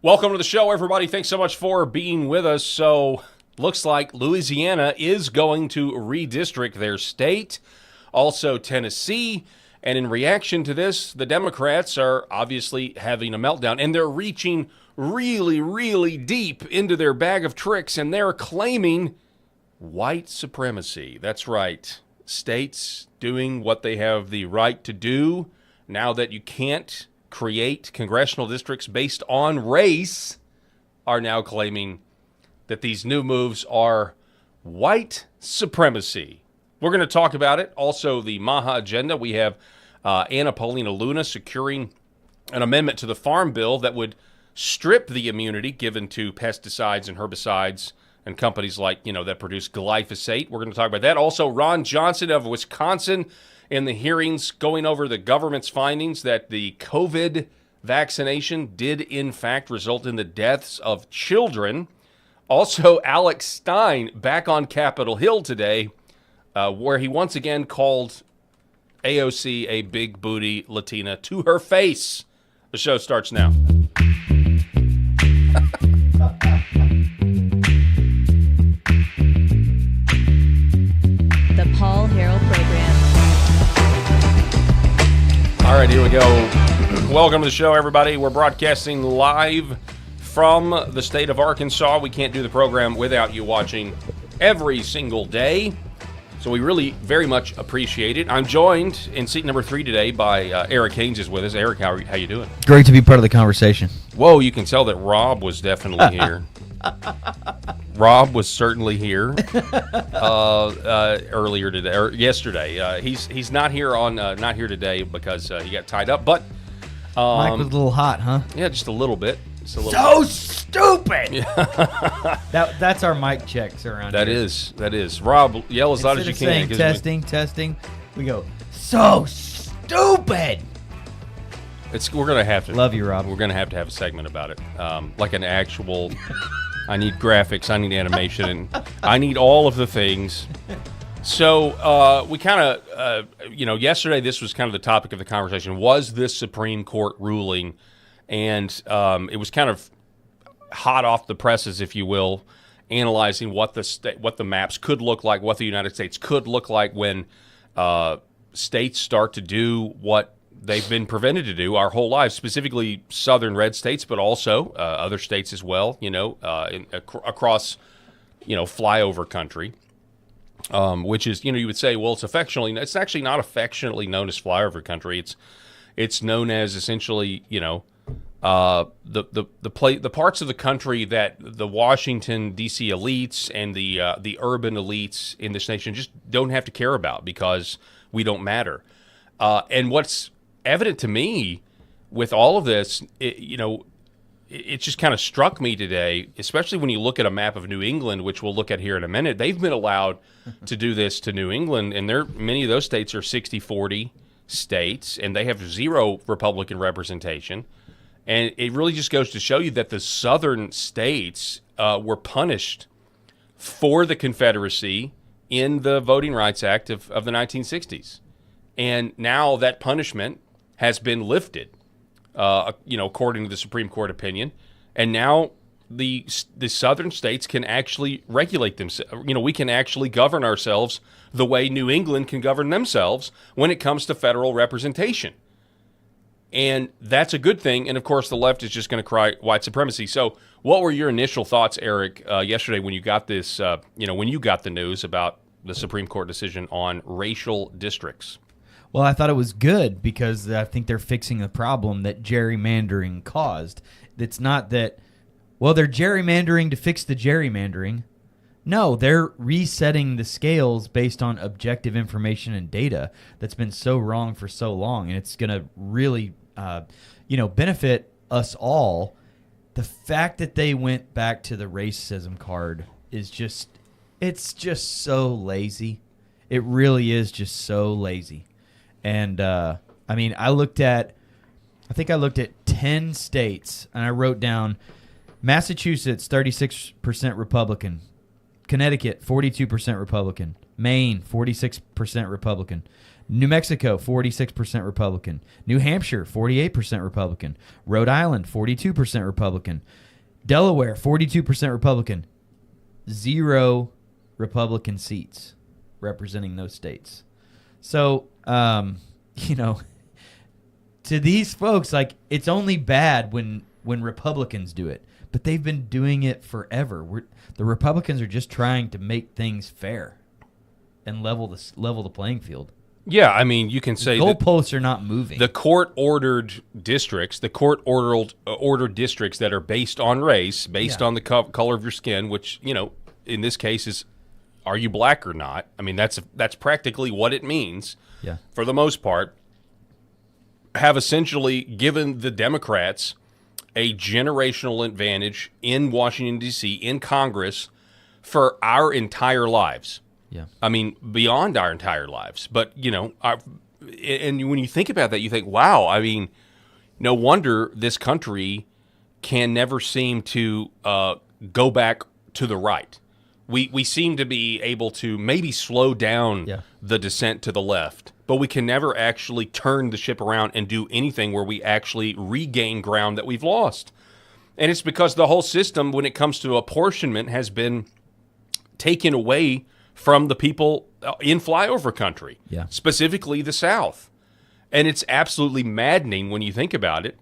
Welcome to the show, everybody. Thanks so much for being with us. So, looks like Louisiana is going to redistrict their state, also Tennessee. And in reaction to this, the Democrats are obviously having a meltdown, and they're reaching really, really deep into their bag of tricks, and they're claiming white supremacy. That's right. States doing what they have the right to do now that you can't create congressional districts based on race are now claiming that these new moves are white supremacy. We're going to talk about it. Also, the Maha agenda. We have Anna Paulina Luna securing an amendment to the Farm Bill that would strip the immunity given to pesticides and herbicides and companies like, that produce glyphosate. We're going to talk about that. Also, Ron Johnson of Wisconsin in the hearings going over the government's findings that the COVID vaccination did, in fact, result in the deaths of children. Also, Alex Stein back on Capitol Hill today, where he once again called AOC a big booty Latina to her face. The show starts now. The Paul Harrell Program. All right, here we go. Welcome to the show, everybody. We're broadcasting live from the state of Arkansas. We can't do the program without you watching every single day, so we really very much appreciate it. I'm joined in seat number 3 today by Eric Haynes is with us. Eric, how you doing? Great to be part of the conversation. Whoa, you can tell that Rob was definitely here. Rob was certainly here earlier today or yesterday. He's not here today because he got tied up. But Mike was a little hot, huh? Yeah, just a little bit. So stupid. That's our mic checks around that here. That is. Rob, yell as loud as you can. Saying testing, we go so stupid. We're gonna have to love you, Rob. We're gonna have to have a segment about it, like an actual. I need graphics, I need animation, and I need all of the things. So we kind of, yesterday this was kind of the topic of the conversation. Was this Supreme Court ruling? And it was kind of hot off the presses, if you will, analyzing what the maps could look like, what the United States could look like when states start to do what they've been prevented to do our whole lives, specifically southern red states, but also other states as well, across, flyover country, which is, you would say, well, it's actually not affectionately known as flyover country. It's known as essentially, the parts of the country that the Washington, D.C. elites and the urban elites in this nation just don't have to care about because we don't matter. And what's evident to me with all of this, it just kind of struck me today, especially when you look at a map of New England, which we'll look at here in a minute. They've been allowed to do this to New England, and many of those states are 60-40 states, and they have zero Republican representation. And it really just goes to show you that the southern states were punished for the Confederacy in the Voting Rights Act of the 1960s. And now that punishment has been lifted, according to the Supreme Court opinion. And now the southern states can actually regulate themselves. We can actually govern ourselves the way New England can govern themselves when it comes to federal representation. And that's a good thing. And, of course, the left is just going to cry white supremacy. So what were your initial thoughts, Eric, yesterday when you got this, when you got the news about the Supreme Court decision on racial districts? Well, I thought it was good because I think they're fixing the problem that gerrymandering caused. It's not that, they're gerrymandering to fix the gerrymandering. No, they're resetting the scales based on objective information and data that's been so wrong for so long, and it's going to really, benefit us all. The fact that they went back to the racism card is it's just so lazy. It really is just so lazy. And, I looked at 10 states, and I wrote down Massachusetts, 36% Republican. Connecticut, 42% Republican. Maine, 46% Republican. New Mexico, 46% Republican. New Hampshire, 48% Republican. Rhode Island, 42% Republican. Delaware, 42% Republican. 0 Republican seats representing those states. So, to these folks, like, it's only bad when Republicans do it. But they've been doing it forever. The Republicans are just trying to make things fair and level the playing field. Yeah, I mean, you can say goalposts are not moving. The court-ordered districts, ordered districts that are based on race, based on the color of your skin, which, in this case is, are you black or not? I mean, that's practically what it means. Yeah. For the most part, have essentially given the Democrats a generational advantage in Washington, D.C., in Congress, for our entire lives. Yeah. I mean, beyond our entire lives. But, and when you think about that, you think, wow, I mean, no wonder this country can never seem to go back to the right. We seem to be able to maybe slow down the descent to the left, but we can never actually turn the ship around and do anything where we actually regain ground that we've lost. And it's because the whole system, when it comes to apportionment, has been taken away from the people in flyover country, specifically the South. And it's absolutely maddening when you think about it.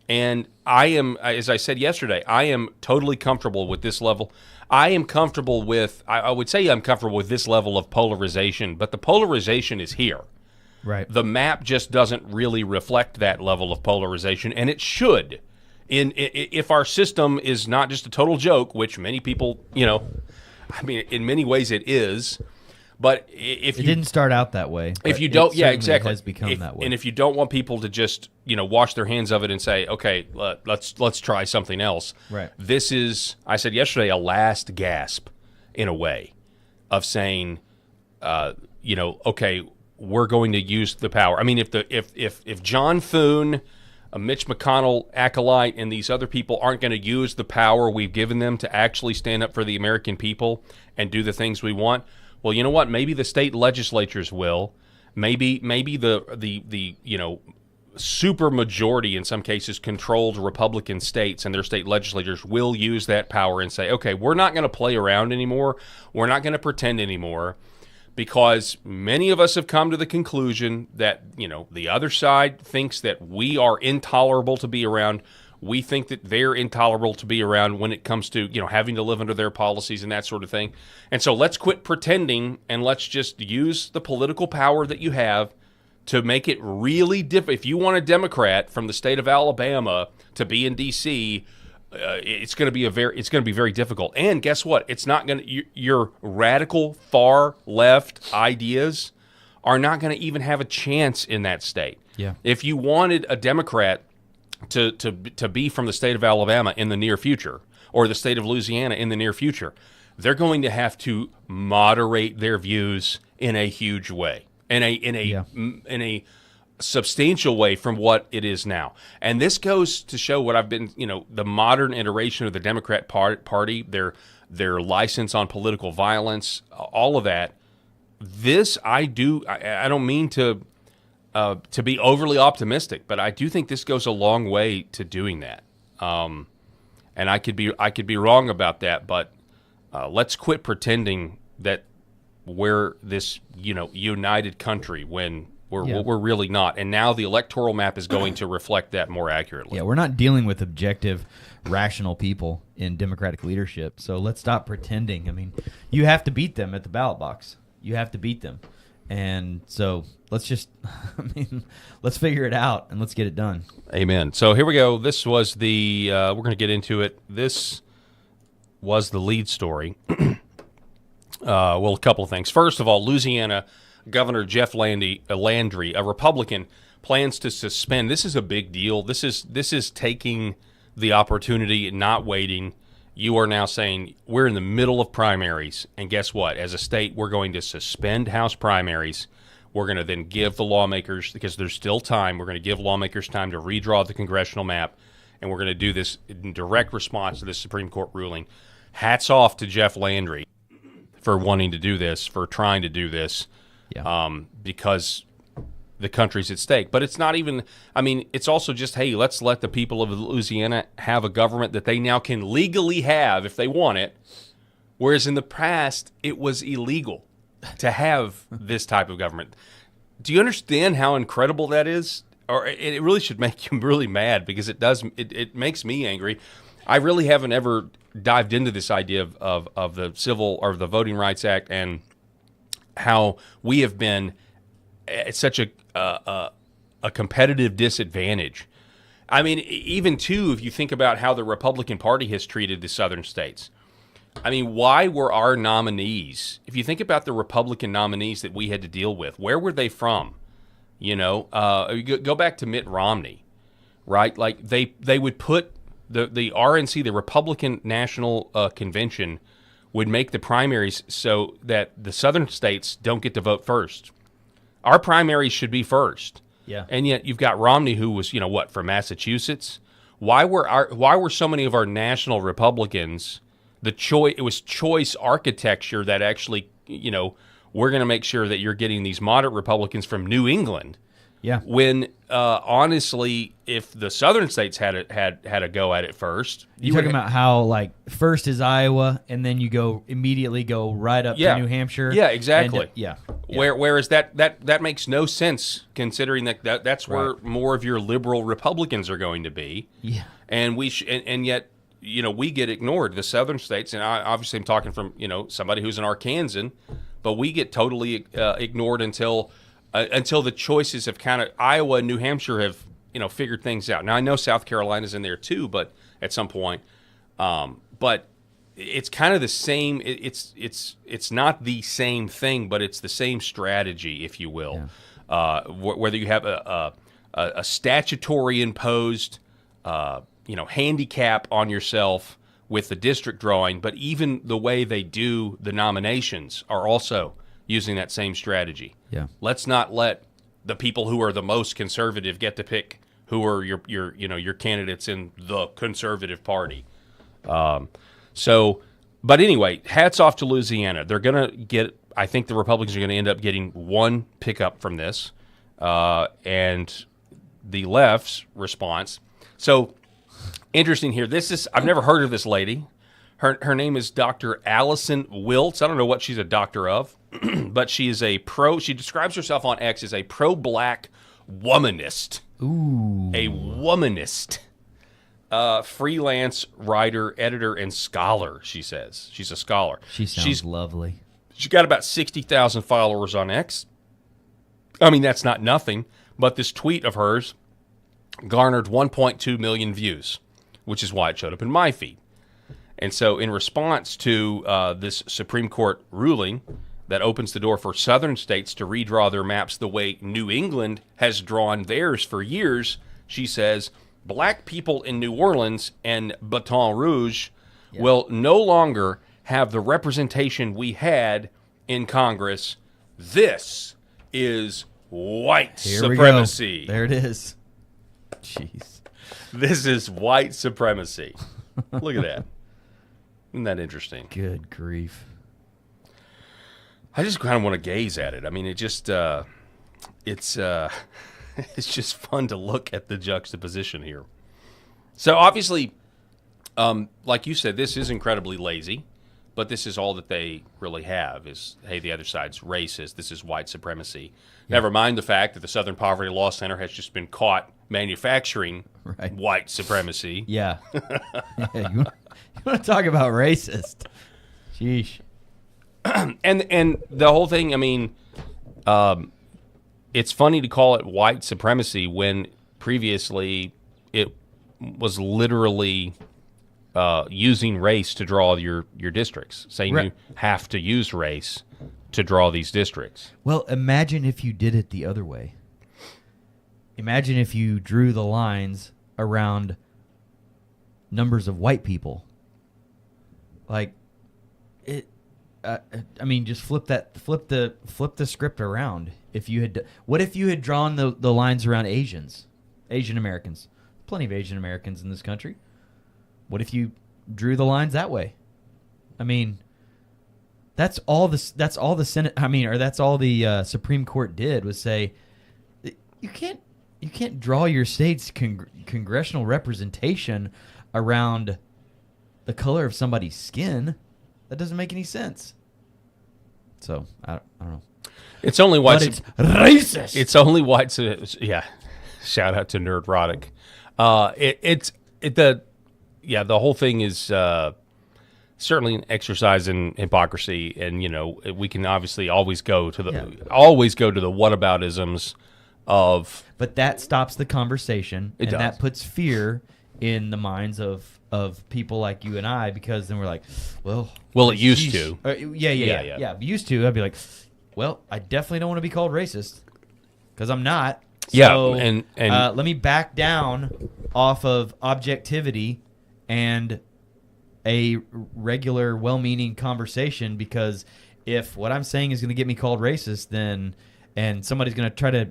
And I am, as I said yesterday, I am totally comfortable with this level. I am comfortable with, I would say I'm comfortable with this level of polarization, but the polarization is here. Right. The map just doesn't really reflect that level of polarization, and it should. If our system is not just a total joke, which many people, I mean, in many ways it is, but if it didn't start out that way. If you don't, exactly, has become that way. And if you don't want people to just wash their hands of it and say, okay, let's try something else. Right. This is, I said yesterday, a last gasp, in a way, of saying, okay, we're going to use the power. I mean, if John Thune, Mitch McConnell acolyte, and these other people aren't going to use the power we've given them to actually stand up for the American people and do the things we want, well, you know what? Maybe the state legislatures will. Maybe the super majority, in some cases, controlled Republican states and their state legislatures will use that power and say, okay, we're not going to play around anymore. We're not going to pretend anymore, because many of us have come to the conclusion that, the other side thinks that we are intolerable to be around. We think that they're intolerable to be around when it comes to, having to live under their policies and that sort of thing. And so let's quit pretending and let's just use the political power that you have to make it really difficult. If you want a Democrat from the state of Alabama to be in D.C., it's going to be very difficult. And guess what? It's not going to. Your radical far left ideas are not going to even have a chance in that state. Yeah. If you wanted a Democrat to be from the state of Alabama in the near future, or the state of Louisiana in the near future, they're going to have to moderate their views in a huge way, in a substantial way from what it is now. And this goes to show what I've been, the modern iteration of the Democrat Party, their license on political violence, all of that. This I don't mean to be overly optimistic, but I do think this goes a long way to doing that. And I could be wrong about that, but let's quit pretending that we're this united country when we're really not. And now the electoral map is going to reflect that more accurately. Yeah, we're not dealing with objective, rational people in Democratic leadership. So let's stop pretending. I mean, you have to beat them at the ballot box. You have to beat them. And so let's just, let's figure it out and let's get it done. Amen. So here we go. This was we're going to get into it. This was the lead story. Well, a couple of things. First of all, Louisiana Governor Jeff Landry, a Republican, plans to suspend. This is a big deal. This is taking the opportunity, not waiting. You are now saying we're in the middle of primaries, and guess what? As a state, we're going to suspend House primaries. We're going to then give the lawmakers, because there's still time, we're going to give lawmakers time to redraw the congressional map, and we're going to do this in direct response to this Supreme Court ruling. Hats off to Jeff Landry for wanting to do this, for trying to do this, because the countries at stake. But it's not even, I mean, it's also just, hey, let's let the people of Louisiana have a government that they now can legally have if they want it, whereas in the past, it was illegal to have this type of government. Do you understand how incredible that is? Or it really should make you really mad, because it makes me angry. I really haven't ever dived into this idea of the civil or the Voting Rights Act and how we have been at such a competitive disadvantage. I mean, even too, if you think about how the Republican Party has treated the southern states. I mean, why were our nominees, if you think about the Republican nominees that we had to deal with, where were they from? You know, go back to Mitt Romney, right? Like they would put the RNC, the Republican National Convention, would make the primaries so that the southern states don't get to vote first. Our primaries should be first. Yeah. And yet you've got Romney, who was, from Massachusetts. Why were so many of our national Republicans it was choice architecture that actually, we're going to make sure that you're getting these moderate Republicans from New England. Yeah. When honestly, if the southern states had a go at it first, you're talking about how first is Iowa, and then you immediately go right up to New Hampshire. Yeah, exactly. Yeah. Whereas that makes no sense, considering that's where more of your liberal Republicans are going to be. Yeah. And and yet, we get ignored, the southern states, and obviously I'm talking from somebody who's an Arkansan, but we get totally ignored until the choices have kind of Iowa and New Hampshire have figured things out. Now I know South Carolina's in there too, but at some point, but it's kind of the same. It's not the same thing, but it's the same strategy, if you will. Yeah. Whether you have a statutory imposed handicap on yourself with the district drawing, but even the way they do the nominations are also using that same strategy. Yeah. Let's not let the people who are the most conservative get to pick who are your candidates in the conservative party. But anyway, hats off to Louisiana. They're going to get, I think the Republicans are going to end up getting one pickup from this, and the left's response. So interesting here. I've never heard of this lady. Her name is Dr. Allison Wiltz. I don't know what she's a doctor of, but she is she describes herself on X as a pro-black womanist. Ooh. A womanist. Freelance writer, editor, and scholar, she says. She's a scholar. She's lovely. She's got about 60,000 followers on X. I mean, that's not nothing, but this tweet of hers garnered 1.2 million views, which is why it showed up in my feed. And so in response to this Supreme Court ruling that opens the door for southern states to redraw their maps the way New England has drawn theirs for years, she says, black people in New Orleans and Baton Rouge will no longer have the representation we had in Congress. This is white supremacy. There it is. Jeez. This is white supremacy. Look at that. Isn't that interesting? Good grief. I just kind of want to gaze at it. I mean, it just it's just fun to look at the juxtaposition here. So obviously, like you said, this is incredibly lazy, but this is all that they really have is, hey, the other side's racist. This is white supremacy. Yeah. Never mind the fact that the Southern Poverty Law Center has just been caught manufacturing white supremacy. Yeah. You want to talk about racist? Sheesh. And the whole thing, I mean, it's funny to call it white supremacy when previously it was literally using race to draw your districts, saying you have to use race to draw these districts. Well, imagine if you did it the other way. Imagine if you drew the lines around numbers of white people. Like it. I mean, just flip the script around. What if you had drawn the lines around Asian Americans? Plenty of Asian Americans in this country. What if you drew the lines that way? I mean, that's all the Senate. I mean, or that's all the Supreme Court did was say, you can't draw your state's congressional representation around the color of somebody's skin. That doesn't make any sense. So I don't know. It's only white. But it's racist. It's only white. Yeah. Shout out to Nerdrotic. The whole thing is certainly an exercise in hypocrisy, and we can obviously always go to the whataboutisms of. But that stops the conversation, It does. that puts fear in the minds of people like you and I, because then we're like, well, it used to. Yeah. Used to. I'd be like, well, I definitely don't want to be called racist because I'm not. Yeah, so, and let me back down off of objectivity and a regular, well-meaning conversation, because if what I'm saying is going to get me called racist, and somebody's going to try to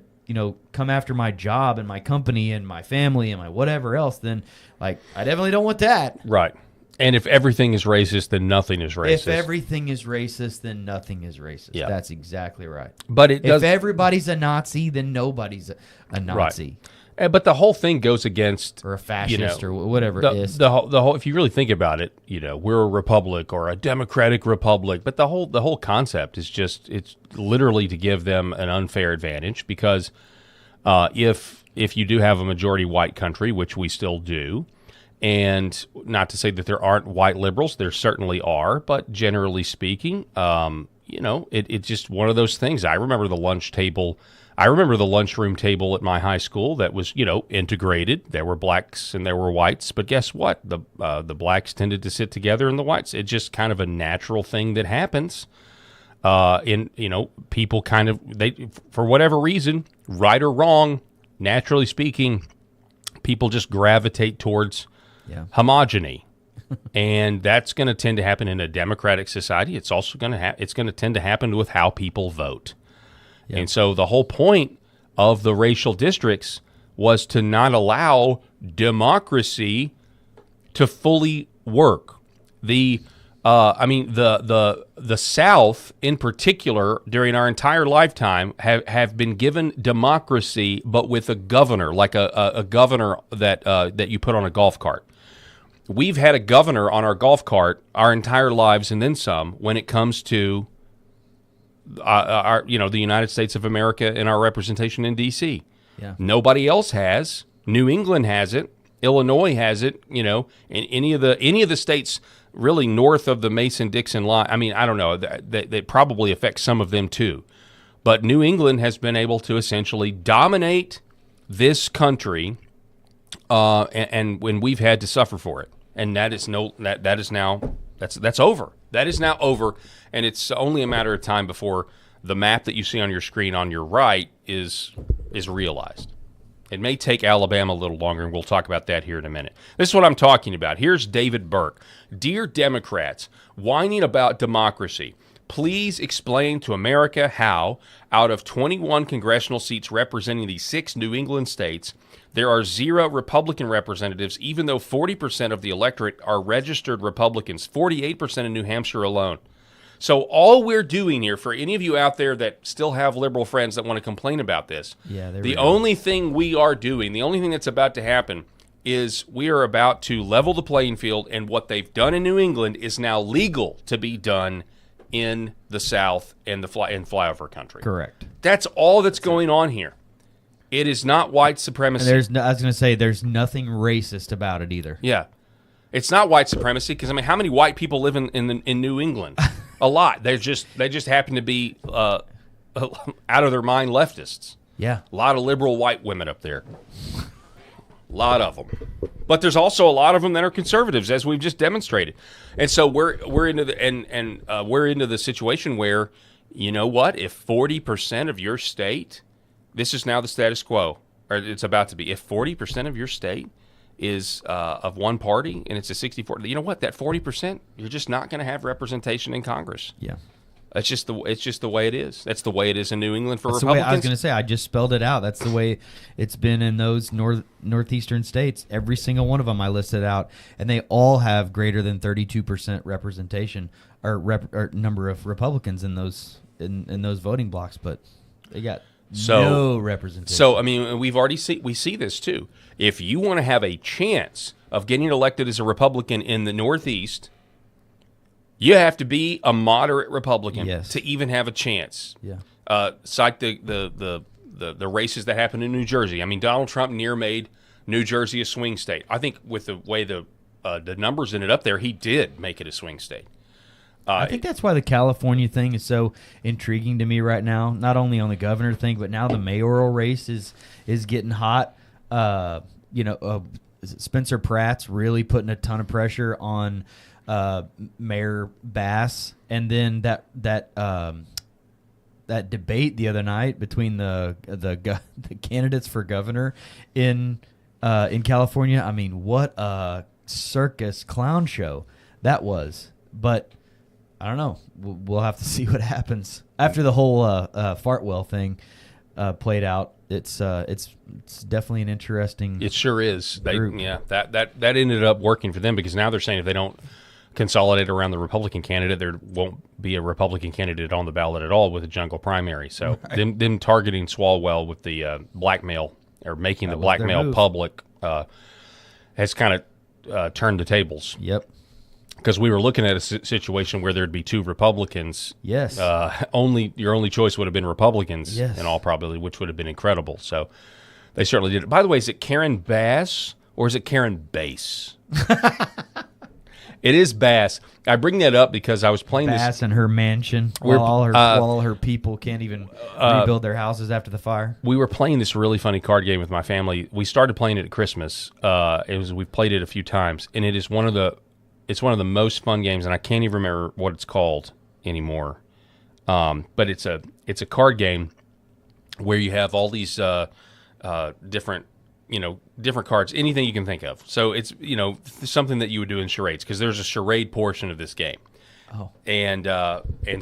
come after my job and my company and my family and my whatever else, then I definitely don't want that. Right. And if everything is racist, then nothing is racist. If everything is racist, then nothing is racist. Yeah. That's exactly right. But if everybody's a Nazi, then nobody's a Nazi. Right. But the whole thing goes against, or a fascist, or whatever it is. The whole. If you really think about it, we're a republic or a democratic republic. But the whole concept is it's literally to give them an unfair advantage, because if you do have a majority white country, which we still do. And not to say that there aren't white liberals, there certainly are, but generally speaking, it's just one of those things. I remember the lunchroom table at my high school that was, integrated. There were blacks and there were whites, but guess what? The blacks tended to sit together and the whites. It's just kind of a natural thing that happens. People kind of, for whatever reason, right or wrong, naturally speaking, people just gravitate towards homogeny, and that's going to tend to happen in a democratic society. It's also going to tend to happen with how people vote. Yeah. And so the whole point of the racial districts was to not allow democracy to fully work. The South in particular, during our entire lifetime, have been given democracy, but with a governor, like a governor that you put on a golf cart. We've had a governor on our golf cart our entire lives, and then some, when it comes to the United States of America and our representation in D.C. Yeah. Nobody else has. New England has it. Illinois has it. In any of the states really north of the Mason-Dixon line. I mean, I don't know. That probably affects some of them too. But New England has been able to essentially dominate this country, and when we've had to suffer for it. And that is now over. That is now over, and it's only a matter of time before the map that you see on your screen on your right is realized. It may take Alabama a little longer, and we'll talk about that here in a minute. This is what I'm talking about. Here's David Burke. Dear Democrats, whining about democracy, please explain to America how, out of 21 congressional seats representing the 6 New England states, there are 0 Republican representatives, even though 40% of the electorate are registered Republicans, 48% in New Hampshire alone. So all we're doing here, for any of you out there that still have liberal friends that want to complain about this, the only thing we are doing, the only thing that's about to happen, is we are about to level the playing field, and what they've done in New England is now legal to be done in the South and in flyover country. Correct. That's all that's going on here. It is not white supremacy. I was going to say, there's nothing racist about it either. Yeah. It's not white supremacy, because, how many white people live in New England? A lot. They just happen to be out of their mind leftists. Yeah. A lot of liberal white women up there. A lot of them. But there's also a lot of them that are conservatives, as we've just demonstrated. And so we're into the situation where, you know what? If 40% of your state, this is now the status quo, or it's about to be. If 40% of your state is of one party and it's a 64, you know what? That 40%, you're just not going to have representation in Congress. Yeah. It's just the way it is. That's the way it is in New England for That's Republicans. The way, I was going to say, I just spelled it out. That's the way it's been in those northeastern states. Every single one of them I listed out, and they all have greater than 32% representation or number of Republicans in those voting blocks. But they got no representation. So, I mean, we see this too. If you want to have a chance of getting elected as a Republican in the Northeast, you have to be a moderate Republican to even have a chance. Yeah. Cite the races that happened in New Jersey. I mean, Donald Trump near made New Jersey a swing state. I think with the way the numbers ended up there, he did make it a swing state. I think that's why the California thing is so intriguing to me right now. Not only on the governor thing, but now the mayoral race is getting hot. Spencer Pratt's really putting a ton of pressure on Mayor Bass, and then that debate the other night between the candidates for governor in California. I mean, what a circus clown show that was. But I don't know. We'll have to see what happens after the whole Fartwell thing played out. It's definitely an interesting. It sure is. Group. That ended up working for them, because now they're saying if they don't consolidate around the Republican candidate, there won't be a Republican candidate on the ballot at all with a jungle primary. So them targeting Swalwell with the blackmail, or making the blackmail public, has kind of turned the tables. Yep. Because we were looking at a situation where there'd be two Republicans. Yes. Your only choice would have been Republicans, in all probability, which would have been incredible. So they certainly did it. By the way, is it Karen Bass or is it Karen Bass? It is Bass. I bring that up because I was playing Bass in her mansion while all her people can't even rebuild their houses after the fire. We were playing this really funny card game with my family. We started playing it at Christmas. We've played it a few times, and it is one of the most fun games, and I can't even remember what it's called anymore. But it's a card game where you have all these different cards, anything you can think of. So it's something that you would do in charades, because there's a charade portion of this game. Oh, and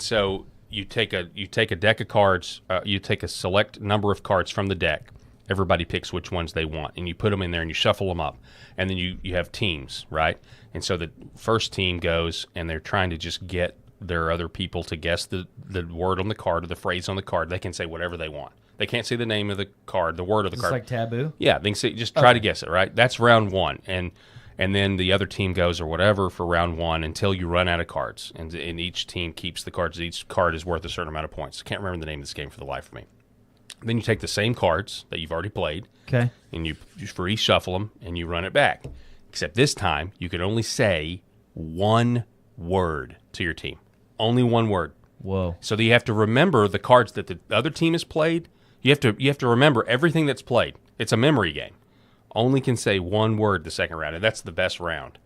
so you take a deck of cards. You take a select number of cards from the deck. Everybody picks which ones they want, and you put them in there and you shuffle them up, and then you have teams, right? And so the first team goes, and they're trying to just get their other people to guess the word on the card or the phrase on the card. They can say whatever they want. They can't say the name of the card, the word of the card. It's like Taboo? Yeah, they can say, just try to guess it, right? That's round one. And then the other team goes or whatever for round one until you run out of cards. And each team keeps the cards. Each card is worth a certain amount of points. I can't remember the name of this game for the life of me. Then you take the same cards that you've already played. Okay. And you free shuffle them, and you run it back. Except this time, you can only say one word to your team. Only one word. Whoa. So that you have to remember the cards that the other team has played. You have to remember everything that's played. It's a memory game. Only can say one word the second round, and that's the best round.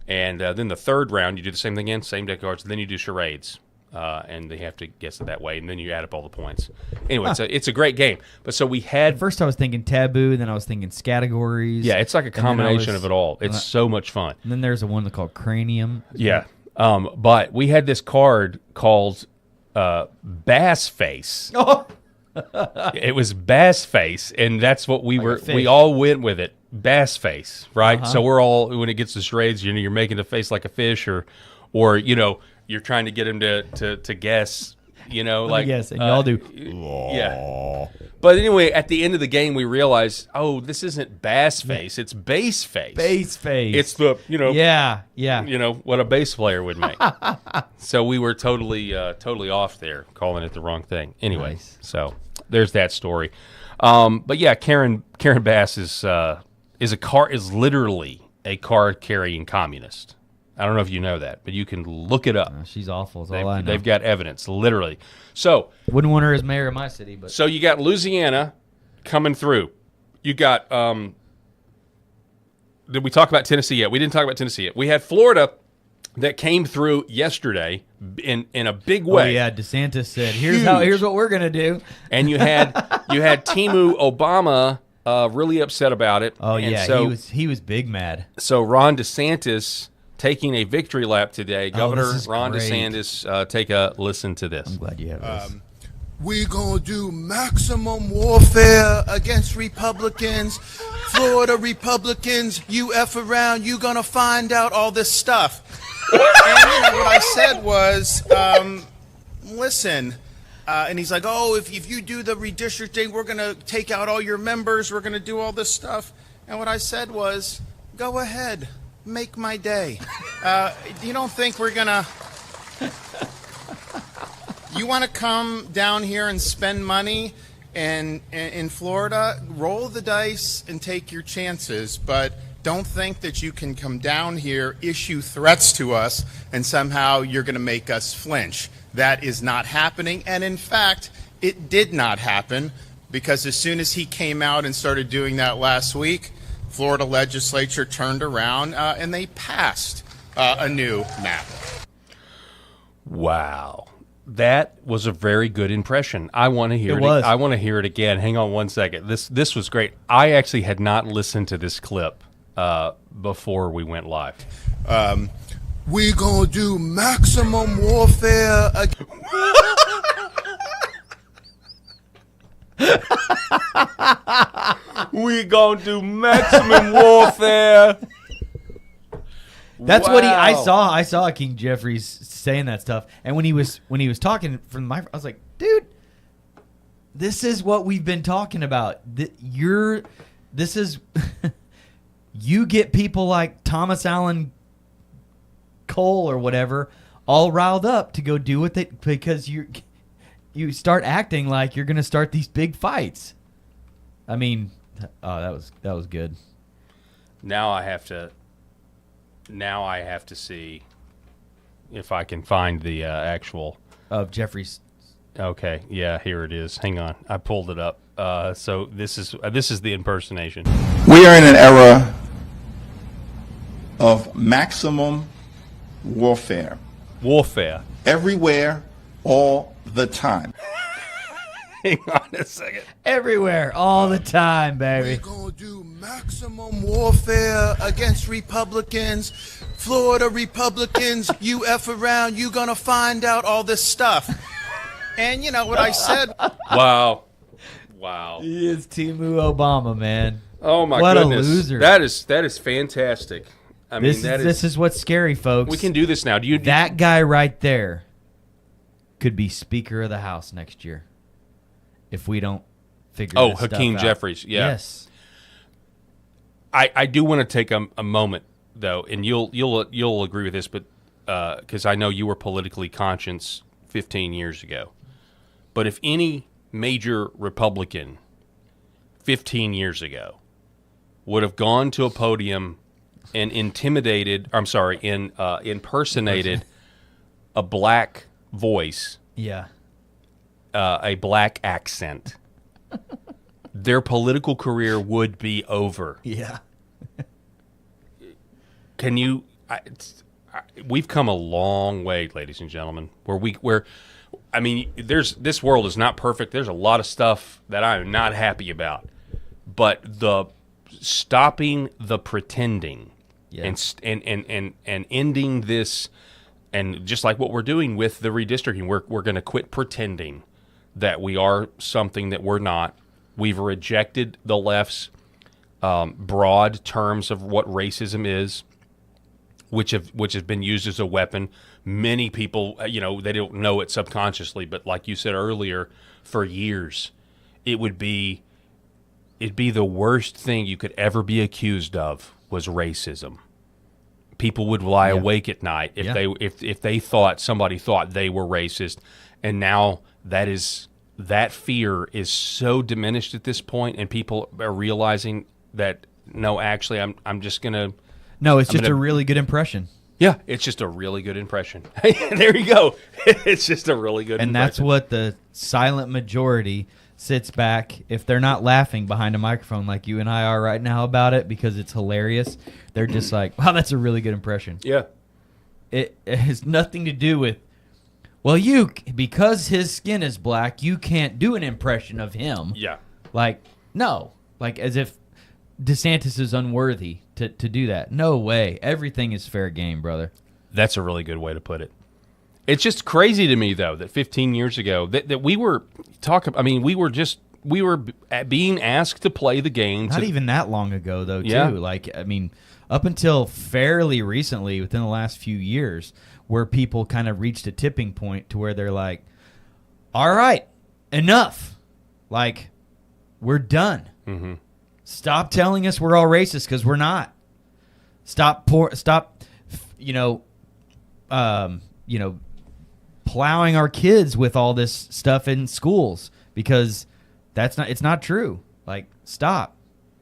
And then the third round, you do the same thing again, same deck of cards. Then you do charades, and they have to guess it that way, and then you add up all the points. Anyway, it's a great game. But so we had... At first I was thinking Taboo, then I was thinking categories. Yeah, it's like a combination of it all. It's so much fun. And then there's one called Cranium. Yeah. But we had this card called Bass Face. Oh! It was Bass Face, and that's what we all went with it. Bass Face, right? Uh-huh. So we're all, when it gets to charades, you're making a face like a fish, or you're trying to get him to guess, like yes, and y'all do. Yeah. But anyway, at the end of the game, we realized, this isn't Bass Face, it's Bass Face. Bass Face. It's the Yeah. What a bass player would make. So we were totally off there, calling it the wrong thing. Anyway, Nice. So there's that story. But yeah, Karen Bass is literally a card carrying communist. I don't know if you know that, but you can look it up. She's awful. Is all I know. They've got evidence, literally. So wouldn't want her as mayor of my city, but so you got Louisiana coming through. You got did we talk about Tennessee yet? We didn't talk about Tennessee yet. We had Florida that came through yesterday in a big way. Oh yeah, DeSantis said, "Here's what we're gonna do." And you had Timu Obama really upset about it. Oh and yeah, so, he was big mad. So Ron DeSantis taking a victory lap today. Governor this is Ron great. DeSantis, take a listen to this. I'm glad you have this. We're going to do maximum warfare against Republicans. Florida Republicans, you F around, you going to find out all this stuff. And what I said was, listen, And he's like, oh, if you do the redistricting, we're going to take out all your members. We're going to do all this stuff. And what I said was, go ahead. Make my day. You don't think we're going to... You want to come down here and spend money in Florida? Roll the dice and take your chances. But don't think that you can come down here, issue threats to us, and somehow you're going to make us flinch. That is not happening. And in fact, it did not happen, because as soon as he came out and started doing that last week, Florida legislature turned around and they passed a new map. Wow. That was a very good impression. I want to hear it. I want to hear it again. Hang on one second. This was great. I actually had not listened to this clip before we went live. We gonna do maximum warfare. We gonna do maximum warfare. That's what I saw King Jeffries saying that stuff, and when he was talking from my, I was like, dude, this is what we've been talking about. This is you get people like Thomas Allen Cole or whatever all riled up to go do what they, because you start acting like you're going to start these big fights. I mean, that was good. Now I have to see if I can find the actual of Jeffries. Okay, yeah, here it is. Hang on, I pulled it up. So this is the impersonation. We are in an era of maximum warfare. Warfare. Everywhere, all the time. Hang on a second. Everywhere, all the time, baby. We're gonna do maximum warfare against Republicans. Florida Republicans, you F around, you gonna find out all this stuff. And you know what I said? Wow. He is Timu Obama, man. Oh my what goodness. What a loser. That is fantastic. I mean, this is what's scary, folks. We can do this now. That guy right there could be Speaker of the House next year if we don't figure this stuff out. Hakeem Jeffries. Yeah. Yes. I do want to take a moment though, and you'll agree with this, but because I know you were politically conscious 15 years ago. But if any major Republican 15 years ago would have gone to a podium and impersonated a black voice, a black accent, their political career would be over. Yeah. Can you? We've come a long way, ladies and gentlemen. I mean, this world is not perfect. There's a lot of stuff that I'm not happy about, but the stopping the pretending. Yeah. And ending this, and just like what we're doing with the redistricting, we're going to quit pretending that we are something that we're not. We've rejected the left's broad terms of what racism is, which has been used as a weapon. Many people, they don't know it subconsciously, but like you said earlier, for years, it'd be the worst thing you could ever be accused of was racism. People would lie awake at night if they thought somebody thought they were racist, and now that fear is so diminished at this point, and people are realizing that no, actually, I'm just gonna. No, it's just a really good impression. Yeah, it's just a really good impression. There you go. It's just a really good impression. And that's what the silent majority sits back, if they're not laughing behind a microphone like you and I are right now about it because it's hilarious, they're just like, wow, that's a really good impression. Yeah. It has nothing to do with, well, because his skin is black, you can't do an impression of him. Yeah. Like, no. Like, as if DeSantis is unworthy to do that. No way. Everything is fair game, brother. That's a really good way to put it. It's just crazy to me, though, that 15 years ago that we were talking. I mean, we were being asked to play the game. Not even that long ago, though, too. Yeah. Like, I mean, up until fairly recently, within the last few years, where people kind of reached a tipping point to where they're like, all right, enough. Like, we're done. Mm-hmm. Stop telling us we're all racist, because we're not. Stop, plowing our kids with all this stuff in schools, because it's not true. Like, stop.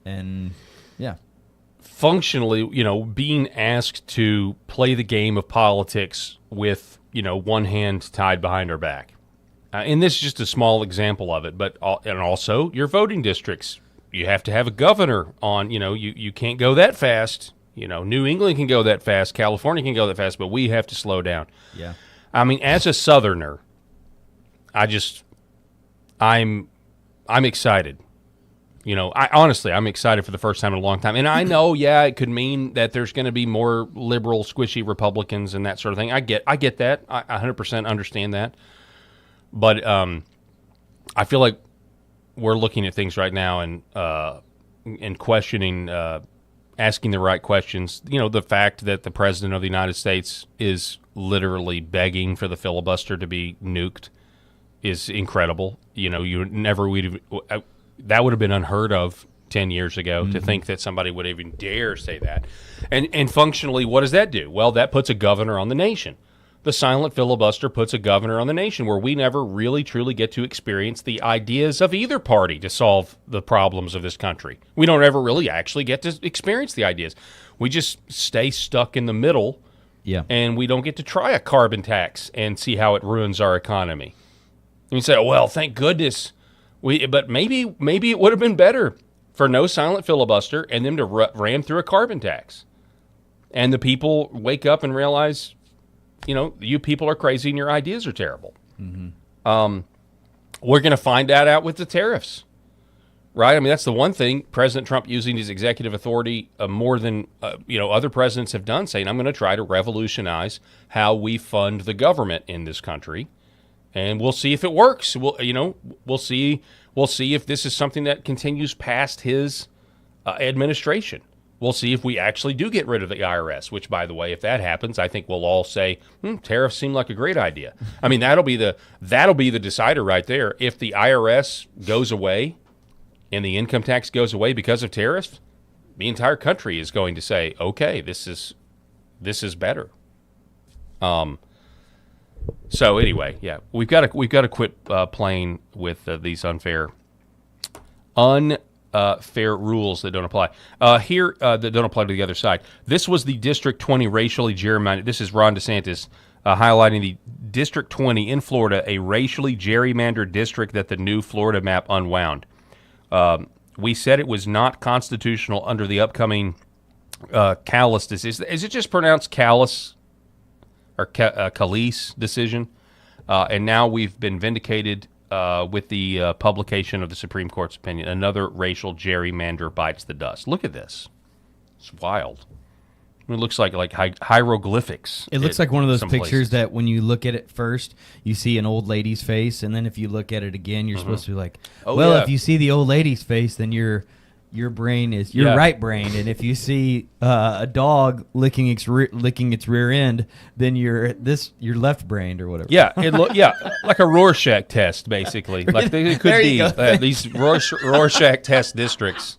And yeah. Functionally, being asked to play the game of politics with, one hand tied behind our back. And this is just a small example of it, and also your voting districts. You have to have a governor on, you can't go that fast. New England can go that fast, California can go that fast, but we have to slow down. Yeah. I mean, as a Southerner, I'm excited. I'm excited for the first time in a long time. And I know, it could mean that there's going to be more liberal, squishy Republicans and that sort of thing. I get that. I 100% understand that. But I feel like we're looking at things right now and questioning, asking the right questions. The fact that the President of the United States is literally begging for the filibuster to be nuked is incredible. That would have been unheard of 10 years ago, to think that somebody would even dare say that. And functionally, what does that do? Well, that puts a governor on the nation. The silent filibuster puts a governor on the nation, where we never really truly get to experience the ideas of either party to solve the problems of this country. We don't ever really actually get to experience the ideas. We just stay stuck in the middle, and we don't get to try a carbon tax and see how it ruins our economy. And you say, well, thank goodness. But maybe it would have been better for no silent filibuster and them to ram through a carbon tax. And the people wake up and realize, you people are crazy and your ideas are terrible. Mm-hmm. We're going to find that out with the tariffs, right? I mean, that's the one thing President Trump using his executive authority more than other presidents have done, saying, I'm going to try to revolutionize how we fund the government in this country. And we'll see if it works. We'll see if this is something that continues past his administration. We'll see if we actually do get rid of the IRS, which, by the way, if that happens, I think we'll all say, tariffs seem like a great idea. I mean, that'll be the decider right there. If the IRS goes away and the income tax goes away because of tariffs, the entire country is going to say, okay, this is better. So anyway, we've got to quit playing with these unfair rules that don't apply that don't apply to the other side. This was the District 20 racially gerrymandered. This is Ron DeSantis highlighting the District 20 in Florida, a racially gerrymandered district that the new Florida map unwound. We said it was not constitutional under the upcoming Callis decision. Is it just pronounced Callis? Or Calise decision, and now we've been vindicated with the publication of the Supreme Court's opinion. Another racial gerrymander bites the dust. Look at this; it's wild. It looks like hieroglyphics. It looks like one of those pictures that when you look at it first, you see an old lady's face, and then if you look at it again, you're supposed to be like, if you see the old lady's face, then your brain is your right brain, and if you see a dog licking its rear end, then you're left brained or whatever. Like a Rorschach test, basically. Like it could be these Rorschach test districts.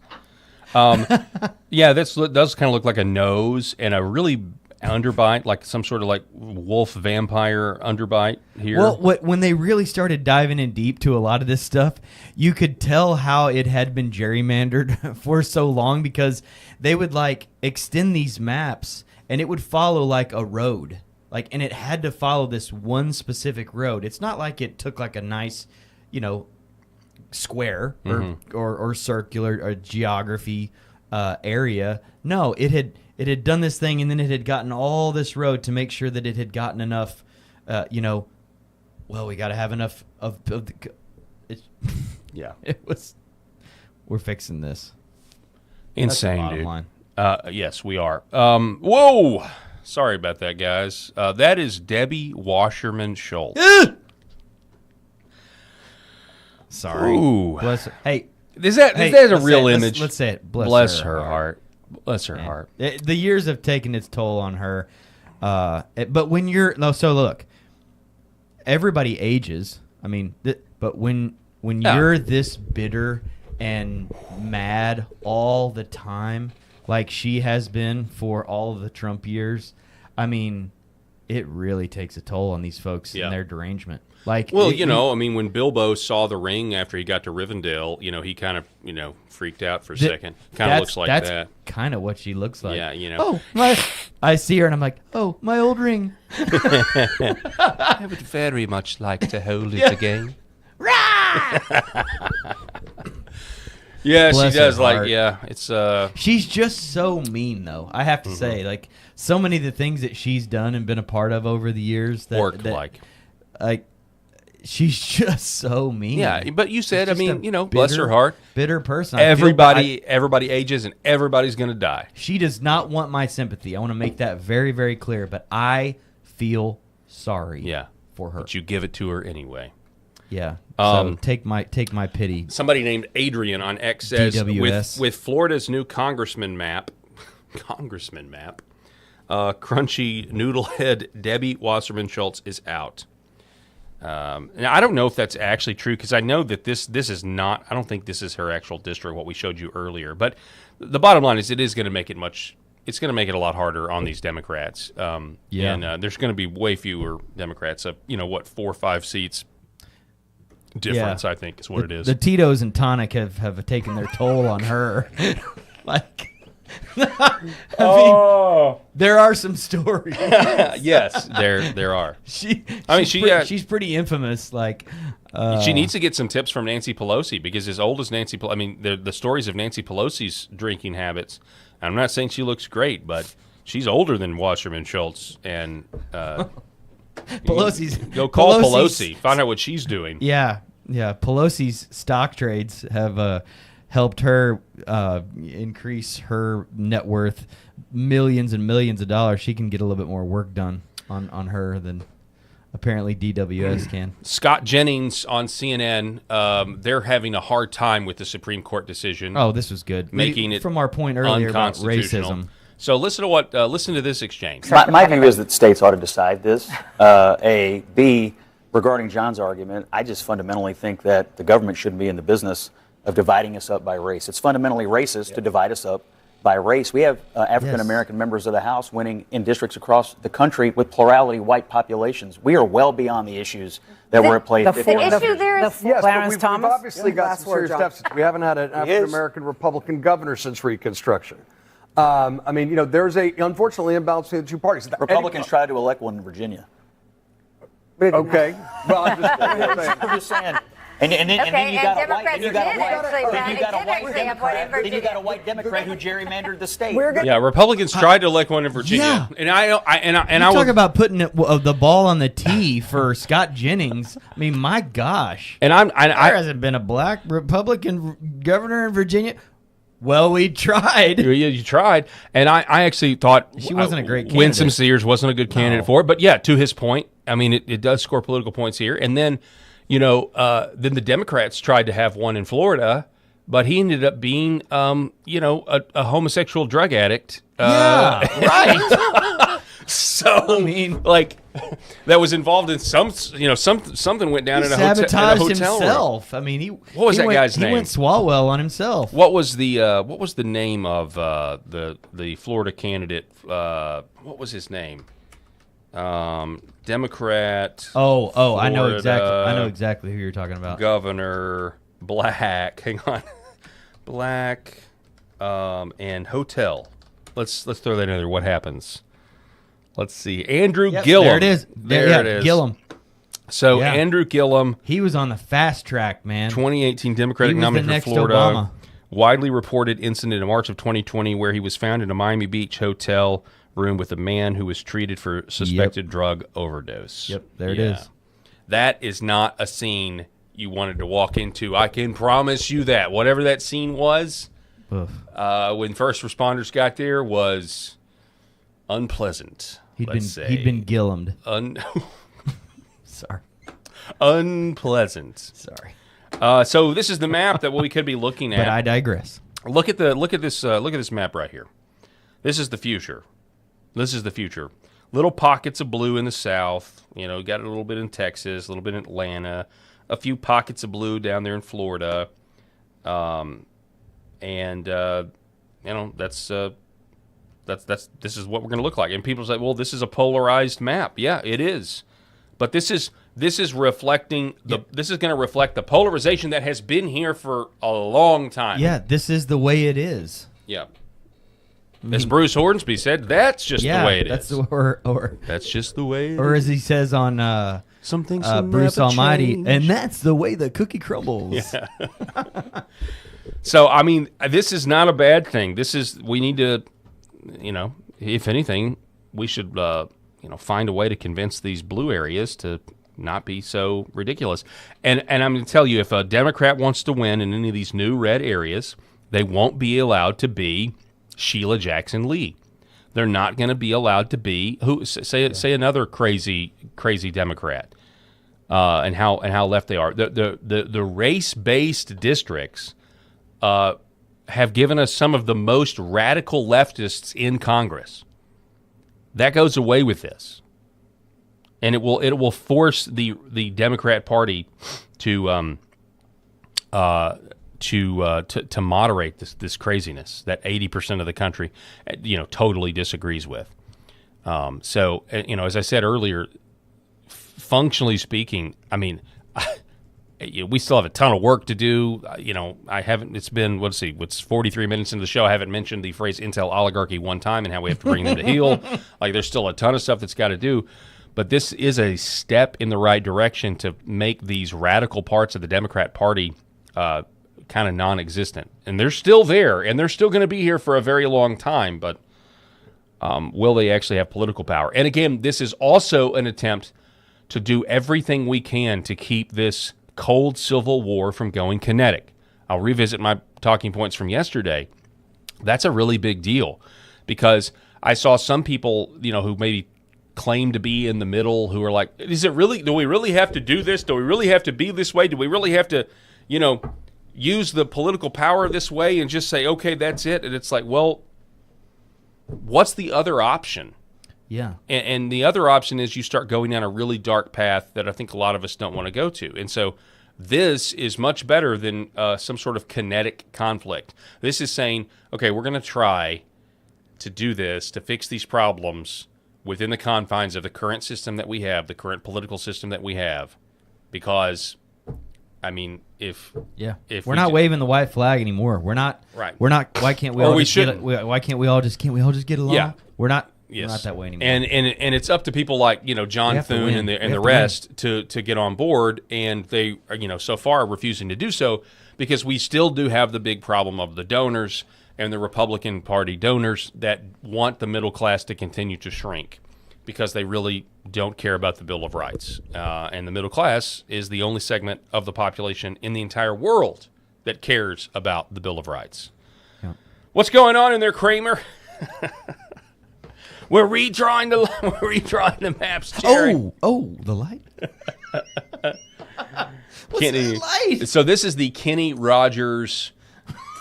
This does kind of look like a nose and a really underbite, like some sort of like wolf vampire underbite here. Well, when they really started diving in deep to a lot of this stuff, you could tell how it had been gerrymandered for so long, because they would like extend these maps and it would follow like a road, and it had to follow this one specific road. It's not like it took like a nice, square or circular or geography area. No, it had done this thing, and then it had gotten all this road to make sure that it had gotten enough, we got to have enough of the... It was... We're fixing this. Insane, dude. Yes, we are. Whoa! Sorry about that, guys. That is Debbie Wasserman Schultz. Sorry. Ooh. Bless her. Hey. Is that a real image? Let's say it. Bless her heart. Bless her heart. The years have taken its toll on her. But when you're... So look, everybody ages. I mean, but when Yeah. you're this bitter and mad all the time, like she has been for all of the Trump years, I mean, it really takes a toll on these folks Yeah. and their derangement. Like, Well, I mean, when Bilbo saw the ring after he got to Rivendell, he kind of, freaked out for a second. Kind of looks like that's that. kind of what she looks like. Yeah, Oh, I see her and I'm like, oh, my old ring. I would very much like to hold it again. Yeah, Bless she does. her heart. It's She's just so mean, though. I have to say, like, so many of the things that she's done and been a part of over the years that she's just so mean. Yeah, but you said, She's just a bless her heart. bitter person. I feel Everybody ages and everybody's going to die. she does not want my sympathy. I want to make that very, very clear. But I feel sorry. Yeah, for her. but you give it to her anyway. Yeah. So take my pity. Somebody named Adrian on X says, DWS. with Florida's new congressman map, crunchy noodlehead Debbie Wasserman Schultz is out. And I don't know if that's actually true because I know that this is not. I don't think this is her actual district. What we showed you earlier, but the bottom line is it is going to make it much. It's going to make it a lot harder on these Democrats. And there's going to be way fewer Democrats. 4 or 5 seats difference. I think is what it is. The Tito's and tonic have taken their toll on her. Like. I mean, there are some stories. Yes, there are. She's pretty infamous. Like, she needs to get some tips from Nancy Pelosi because as old as Nancy, the stories of Nancy Pelosi's drinking habits. I'm not saying she looks great, but she's older than Wasserman Schultz, and Pelosi's go call Pelosi, find out what she's doing. Yeah. Pelosi's stock trades have helped her increase her net worth millions and millions of dollars. She can get a little bit more work done on her than apparently DWS can. Scott Jennings on CNN, they're having a hard time with the Supreme Court decision. Oh, this was good. Making it from our point earlier about unconstitutional. racism. So listen to this exchange. My view is that states ought to decide this. A. B, regarding John's argument, I just fundamentally think that the government shouldn't be in the business of dividing us up by race. It's fundamentally racist to divide us up by race. We have African-American members of the House winning in districts across the country with plurality white populations. We are well beyond the issues that were at play. The issue there is yes, Clarence but we've Thomas. obviously got some serious deficits. We haven't had an African-American Republican governor since Reconstruction. There's a unfortunately imbalance between the two parties. Republicans tried to elect one in Virginia. Okay. Well, I'm just saying. And then you got a white, Democrats then you got a did white, actually then you got a white actually have one in Democrat, then you Virginia. got a white Democrat who gerrymandered the state. Yeah, Republicans tried to elect one in Virginia, Yeah. and I Talk would, about putting the ball on the tee for Scott Jennings. I mean, my gosh. and There hasn't been a black Republican governor in Virginia. Well, we tried. You tried, and I actually thought She wasn't a great Winsome candidate. Sears wasn't a good candidate for it, but yeah, to his point, I mean, it does score political points here, and then. Then the Democrats tried to have one in Florida, but he ended up being, a homosexual drug addict. Right. So, that was involved in something went down He in a hotel sabotaged room. himself. I mean, What was that guy's name? He went Swalwell on himself. What was the name of the Florida candidate? What was his name? Democrat. Oh, I know Florida exactly who you're talking about. Governor, black. Hang on, black, and hotel. Let's throw that in there. What happens? Let's see. Andrew Gillum. There it is. There it is. Gillum. So Yeah. Andrew Gillum, He was on the fast track, man. 2018 Democratic He was nominee the for next Florida. Obama. Widely reported incident in March of 2020 where he was found in a Miami Beach hotel room with a man who was treated for suspected drug overdose. Yep, there it is. That is not a scene you wanted to walk into. I can promise you that. Whatever that scene was, Oof. when first responders got there, was unpleasant. He'd say. been Gillumed. Sorry. Unpleasant. Sorry. So this is the map that we could be looking at. But I digress. Look at this map right here. This is the future. Little pockets of blue in the south. Got a little bit in Texas, a little bit in Atlanta, a few pockets of blue down there in Florida, and this is what we're going to look like. And people say, well, this is a polarized map. Yeah, it is, but this is reflecting this is going to reflect the polarization that has been here for a long time. Yeah, this is the way it is. Yeah. As Bruce Hornsby said, that's just the way it is. Or that's just the way it is. Or as he says on some things Bruce never Almighty, change. and that's the way the cookie crumbles. Yeah. So, I mean, this is not a bad thing. We need to, if anything, we should, find a way to convince these blue areas to not be so ridiculous. And I'm going to tell you, if a Democrat wants to win in any of these new red areas, they won't be allowed to be Sheila Jackson Lee. They're not going to be allowed to be say another crazy Democrat, and how left they are. The race-based districts have given us some of the most radical leftists in Congress. That goes away with this, and it will force the Democrat Party to moderate this craziness that 80% of the country, totally disagrees with. So, as I said earlier, functionally speaking, I mean, we still have a ton of work to do. I haven't. It's been what's 43 minutes into the show. I haven't mentioned the phrase "intel oligarchy" one time and how we have to bring them to heel. Like, there's still a ton of stuff that's got to do. But this is a step in the right direction to make these radical parts of the Democrat Party kind of non-existent. And they're still there, and they're still going to be here for a very long time, but will they actually have political power? And again, this is also an attempt to do everything we can to keep this cold civil war from going kinetic. I'll revisit my talking points from yesterday. That's a really big deal, because I saw some people, who maybe claim to be in the middle, who are like, do we really have to do this? Do we really have to be this way? Do we really have to, use the political power this way and just say, okay, that's it? And it's like, well, what's the other option? Yeah. And the other option is you start going down a really dark path that I think a lot of us don't want to go to. And so this is much better than some sort of kinetic conflict. This is saying, okay, we're going to try to do this, to fix these problems within the confines of the current system that we have, the current political system that we have. Because, I mean, if we're not waving the white flag anymore. We're not. Right. We're not. Why can't we Or all? we Just shouldn't. why can't we all just? Can't we all just get along? Yeah. We're not. Yes. We're not that way anymore. And it's up to people like John have to Thune win. and the rest to get on board, and they are so far refusing to do so, because we still do have the big problem of the donors and the Republican Party donors that want the middle class to continue to shrink, because they really don't care about the Bill of Rights. And the middle class is the only segment of the population in the entire world that cares about the Bill of Rights. Yeah. What's going on in there, Kramer? We're redrawing the maps, Jerry. Oh, the light. What's Kenny, the light? So this is the Kenny Rogers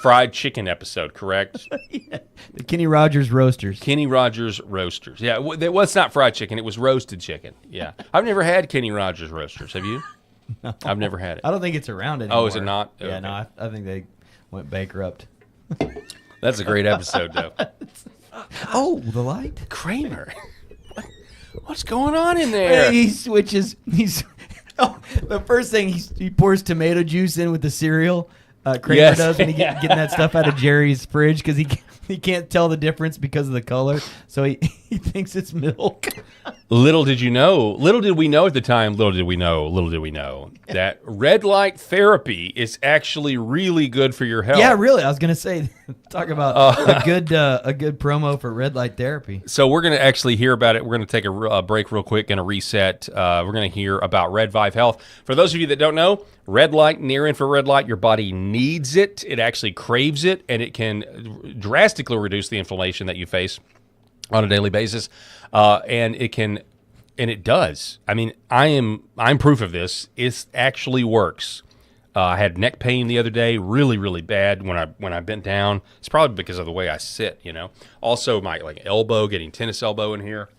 fried chicken episode, correct? Yeah. The Kenny Rogers Roasters. Kenny Rogers Roasters. Yeah, well, it's not fried chicken. It was roasted chicken. Yeah. I've never had Kenny Rogers Roasters. Have you? No. I've never had it. I don't think it's around anymore. Oh, is it not? Yeah, Okay. no, I think they went bankrupt. That's a great episode, though. Oh, the light. Kramer. What's going on in there? He switches. The first thing he pours tomato juice in with the cereal. Kramer Yes. does when he getting that stuff out of Jerry's fridge, because he can't tell the difference because of the color, so he thinks it's milk. Little did we know at the time, little did we know that red light therapy is actually really good for your health. Yeah, really. I was gonna say, talk about a good promo for red light therapy. So we're going to actually hear about it. We're going to take a break real quick and a reset. We're going to hear about Red Vive Health. For those of you that don't know, red light, near infrared light, your body needs it. It actually craves it, and it can drastically reduce the inflammation that you face on a daily basis. And it does. I mean, I'm proof of this. It actually works. I had neck pain the other day, really, really bad when I bent down. It's probably because of the way I sit, Also, my elbow, getting tennis elbow in here.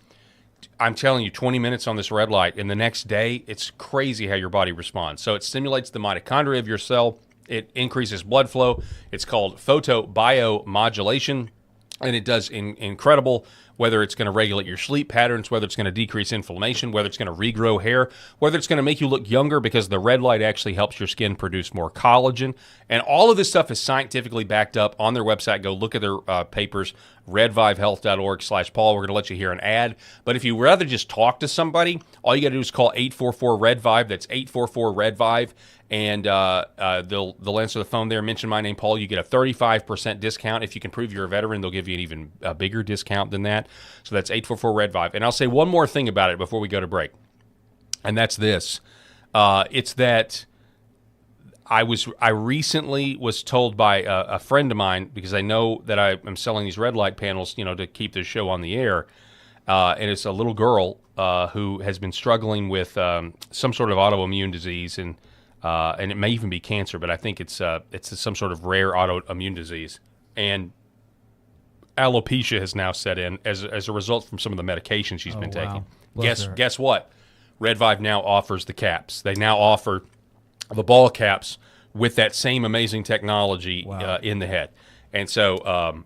I'm telling you, 20 minutes on this red light, and the next day, it's crazy how your body responds. So it stimulates the mitochondria of your cell. It increases blood flow. It's called photobiomodulation, and it does incredible, whether it's going to regulate your sleep patterns, whether it's going to decrease inflammation, whether it's going to regrow hair, whether it's going to make you look younger because the red light actually helps your skin produce more collagen. And all of this stuff is scientifically backed up on their website. Go look at their papers, redvivehealth.org/Paul. We're going to let you hear an ad. But if you rather just talk to somebody, all you got to do is call 844-RED-VIVE. That's 844-RED-VIVE. And they'll answer the phone there. Mention my name, Paul. You get a 35% discount. If you can prove you're a veteran, they'll give you an even bigger discount than that. So that's 844-RED-VIVE. And I'll say one more thing about it before we go to break. And that's this. It's that I recently was told by a friend of mine, because I know that I am selling these red light panels, to keep this show on the air. And it's a little girl who has been struggling with some sort of autoimmune disease, and it may even be cancer, but I think it's some sort of rare autoimmune disease. And alopecia has now set in as a result from some of the medication she's been taking. Guess what? Red Vive now offers the caps. They now offer the ball caps with that same amazing technology in the head. And so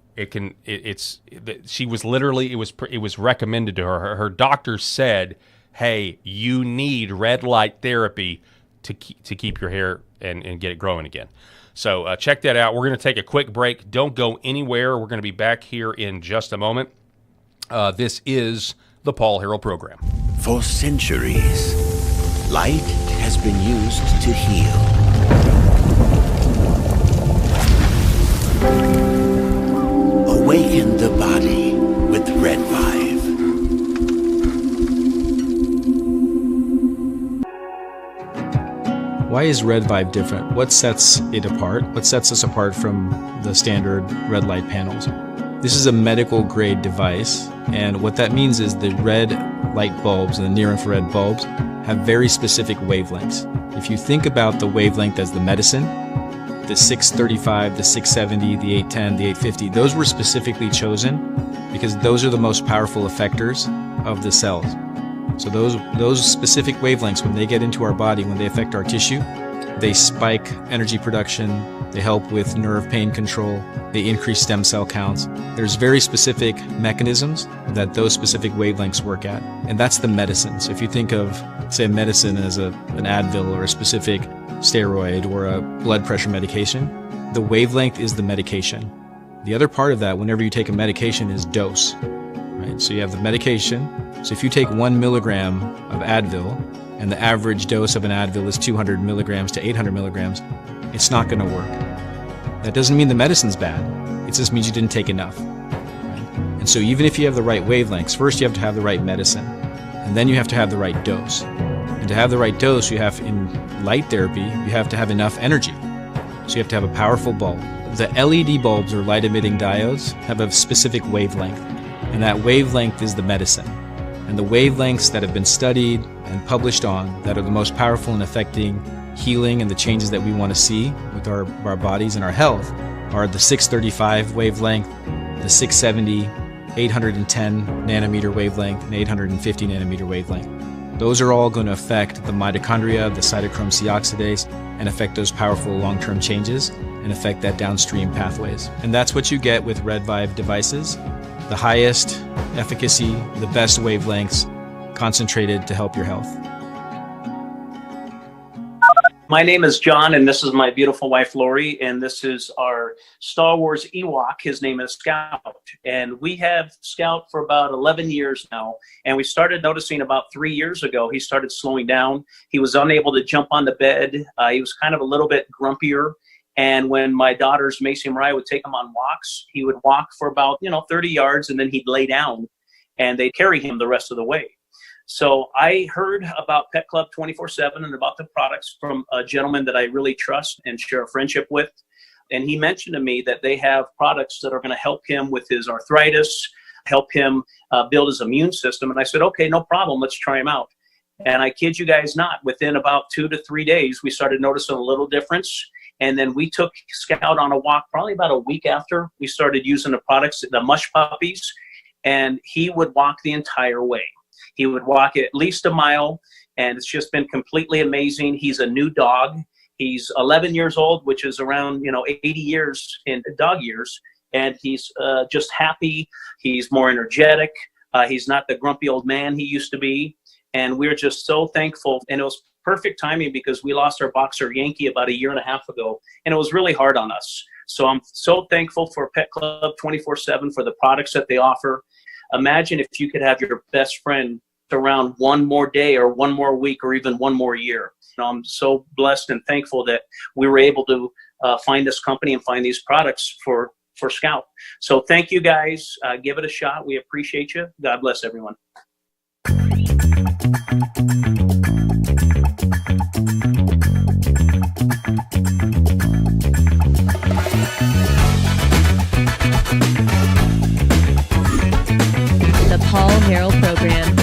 she was literally, it was recommended to her. Her doctor said, hey, you need red light therapy to keep your hair and get it growing again. So check that out. We're going to take a quick break. Don't go anywhere. We're going to be back here in just a moment. This is the Paul Harrell Program. For centuries, light has been used to heal. Awaken the body with Red Vive. Why is Red Vive different? What sets it apart? What sets us apart from the standard red light panels? This is a medical grade device, and what that means is the red light bulbs and the near infrared bulbs have very specific wavelengths. If you think about the wavelength as the medicine, the 635, the 670, the 810, the 850, those were specifically chosen because those are the most powerful effectors of the cells. So those specific wavelengths, when they get into our body, when they affect our tissue, they spike energy production, they help with nerve pain control, they increase stem cell counts. There's very specific mechanisms that those specific wavelengths work at, and that's the medicine. So if you think of, say, a medicine as an Advil or a specific steroid or a blood pressure medication, the wavelength is the medication. The other part of that, whenever you take a medication, is dose. Right? So you have the medication. So if you take 1 milligram of Advil, and the average dose of an Advil is 200 milligrams to 800 milligrams, it's not going to work. That doesn't mean the medicine's bad. It just means you didn't take enough. Right? And so even if you have the right wavelengths, first you have to have the right medicine, and then you have to have the right dose. And to have the right dose, you have, in light therapy, you have to have enough energy. So you have to have a powerful bulb. The LED bulbs, or light emitting diodes, have a specific wavelength, and that wavelength is the medicine. And the wavelengths that have been studied and published on that are the most powerful in affecting healing and the changes that we want to see with our bodies and our health are the 635 wavelength, the 670, 810 nanometer wavelength, and 850 nanometer wavelength. Those are all going to affect the mitochondria, the cytochrome C oxidase, and affect those powerful long-term changes and affect that downstream pathways. And that's what you get with Red Vive devices. The highest efficacy, the best wavelengths, concentrated to help your health. My name is John, and this is my beautiful wife, Lori, and this is our Star Wars Ewok. His name is Scout, and we have Scout for about 11 years now, and we started noticing about 3 years ago, he started slowing down. He was unable to jump on the bed. He was kind of a little bit grumpier. And when my daughters, Macy and Mariah, would take him on walks, he would walk for about, 30 yards, and then he'd lay down, and they'd carry him the rest of the way. So I heard about Pet Club 24/7 and about the products from a gentleman that I really trust and share a friendship with. And he mentioned to me that they have products that are going to help him with his arthritis, help him build his immune system. And I said, okay, no problem. Let's try them out. And I kid you guys not, within about 2 to 3 days, we started noticing a little difference. And then we took Scout on a walk probably about a week after we started using the products, the mush puppies, and he would walk the entire way. He would walk at least a mile, and it's just been completely amazing. He's a new dog. He's 11 years old, which is around 80 years in dog years, and he's just happy. He's more energetic. He's not the grumpy old man he used to be, and we're just so thankful. And it was perfect timing because we lost our boxer Yankee about 1.5 years ago, and it was really hard on us. So I'm so thankful for Pet Club 24/7 for the products that they offer. Imagine if you could have your best friend around one more day or one more week or even one more year. I'm so blessed and thankful that we were able to find this company and find these products for Scout. So thank you guys. Give it a shot. We appreciate you. God bless everyone. The Paul Harrell Program.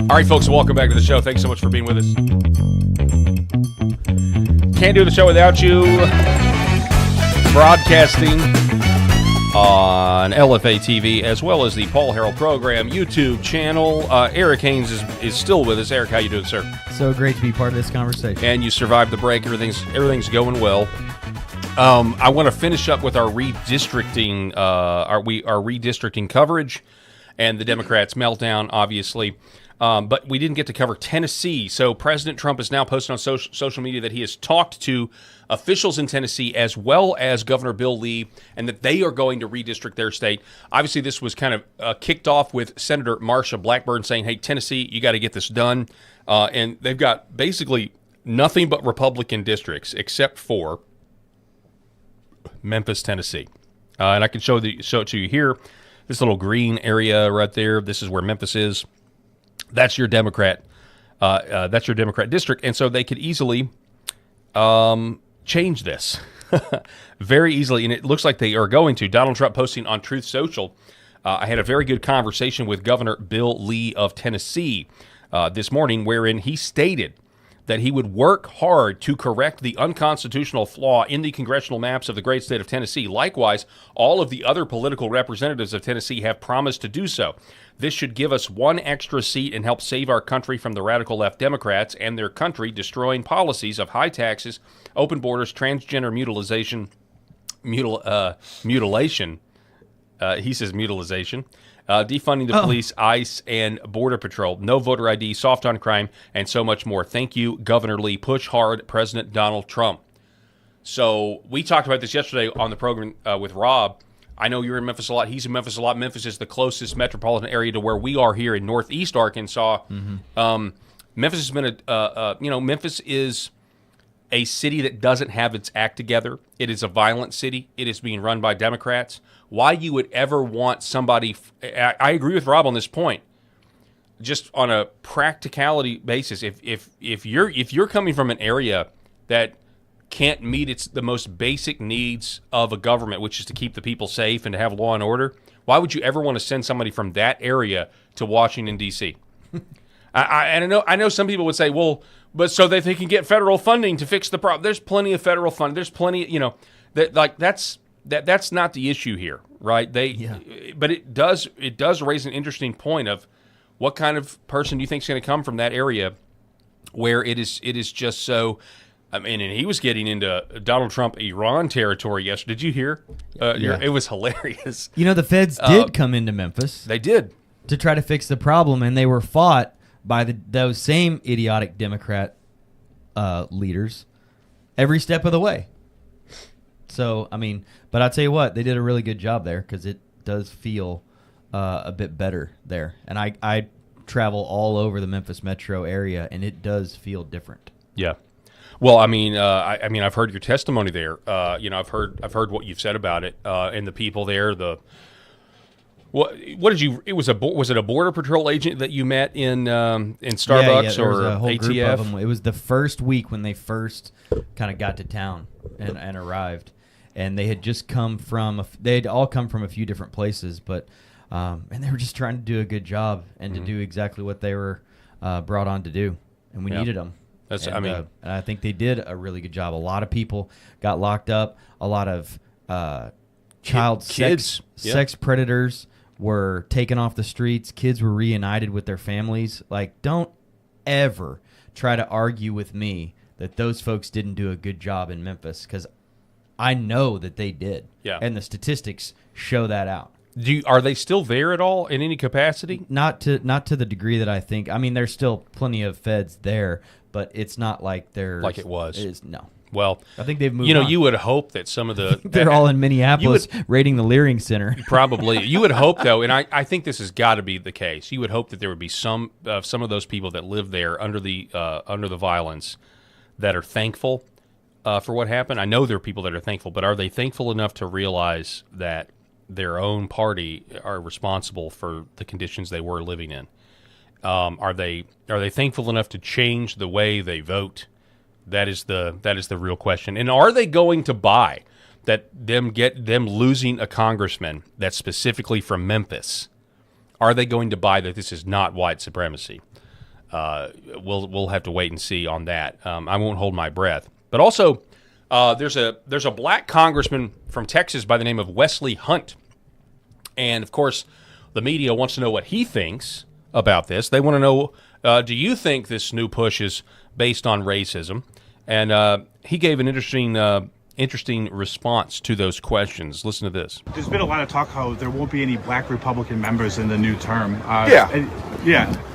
All right, folks, welcome back to the show. Thanks so much for being with us. Can't do the show without you. Broadcasting on LFA TV as well as the Paul Harrell Program YouTube channel. Eric Haynes is still with us. Eric, how you doing, sir? So great to be part of this conversation. And you survived the break. Everything's going well. I want to finish up with our redistricting, our redistricting coverage, and the Democrats' meltdown, obviously. But we didn't get to cover Tennessee. So President Trump is now posting on social media that he has talked to officials in Tennessee as well as Governor Bill Lee, and that they are going to redistrict their state. Obviously, this was kind of kicked off with Senator Marsha Blackburn saying, hey, Tennessee, you got to get this done. And they've got basically nothing but Republican districts except for Memphis, Tennessee. And I can show it to you here. This little green area right there, this is where Memphis is. That's your Democrat. That's your Democrat district, and so they could easily change this very easily, and it looks like they are going to. Donald Trump posting on Truth Social. I had a very good conversation with Governor Bill Lee of Tennessee this morning, wherein he stated that he would work hard to correct the unconstitutional flaw in the congressional maps of the great state of Tennessee. Likewise, all of the other political representatives of Tennessee have promised to do so. This should give us one extra seat and help save our country from the radical left Democrats and their country-destroying policies of high taxes, open borders, transgender mutilation. He says mutilization. Defunding the police, ICE, and Border Patrol, no voter ID, soft on crime, and so much more. Thank you, Governor Lee. Push hard, President Donald Trump. So we talked about this yesterday on the program with Rob. I know you're in Memphis a lot. He's in Memphis a lot. Memphis is the closest metropolitan area to where we are here in Northeast Arkansas. Mm-hmm. Memphis has been Memphis is a city that doesn't have its act together. It is a violent city. It is being run by Democrats. Why you would ever want somebody? I agree with Rob on this point. Just on a practicality basis, if you're coming from an area that can't meet the most basic needs of a government, which is to keep the people safe and to have law and order, why would you ever want to send somebody from that area to Washington, D.C.? I know some people would say, well, but so that they can get federal funding to fix the problem. There's plenty of federal funding. There's plenty, that's not the issue here, right? But it does raise an interesting point of what kind of person do you think is going to come from that area where it is just so. I mean, and he was getting into Donald Trump Iran territory yesterday. Did you hear? It was hilarious. The feds did come into Memphis. They did to try to fix the problem, and they were fought by those same idiotic Democrat leaders every step of the way. So, I mean, but I'll tell you what, they did a really good job there because it does feel a bit better there. And I travel all over the Memphis metro area, and it does feel different. Yeah. Well, I mean, I've heard your testimony there. I've heard what you've said about it, and the people there. What did you? Was it a Border Patrol agent that you met in Starbucks there was or a whole ATF? Group of them. It was the first week when they first kind of got to town and arrived, and they had just come from. They'd all come from a few different places, but and they were just trying to do a good job and to do exactly what they were brought on to do. and we needed them. That's, and I think they did a really good job. A lot of people got locked up. A lot of child sex predators were taken off the streets. Kids were reunited with their families. Like, don't ever try to argue with me that those folks didn't do a good job in Memphis, because I know that they did. Yeah. And the statistics show that out. Are they still there at all in any capacity? Not to the degree that I think. I mean, there's still plenty of feds there, but it's not like they're like it was. No. Well, I think they've moved on. You would hope that some of the they're all in Minneapolis raiding the Leering Center. Probably. You would hope, though, and I think this has got to be the case. You would hope that there would be some of those people that live there under the violence that are thankful for what happened. I know there are people that are thankful, but are they thankful enough to realize that their own party are responsible for the conditions they were living in? Are they thankful enough to change the way they vote? That is the real question. And are they going to buy that them losing a congressman that's specifically from Memphis? Are they going to buy that this is not white supremacy? We'll have to wait and see on that. I won't hold my breath. But also, there's a black congressman from Texas by the name of Wesley Hunt, and of course, the media wants to know what he thinks about this. They want to know, do you think this new push is based on racism? And he gave an interesting response to those questions. Listen to this. There's been a lot of talk how there won't be any black Republican members in the new term. Yeah.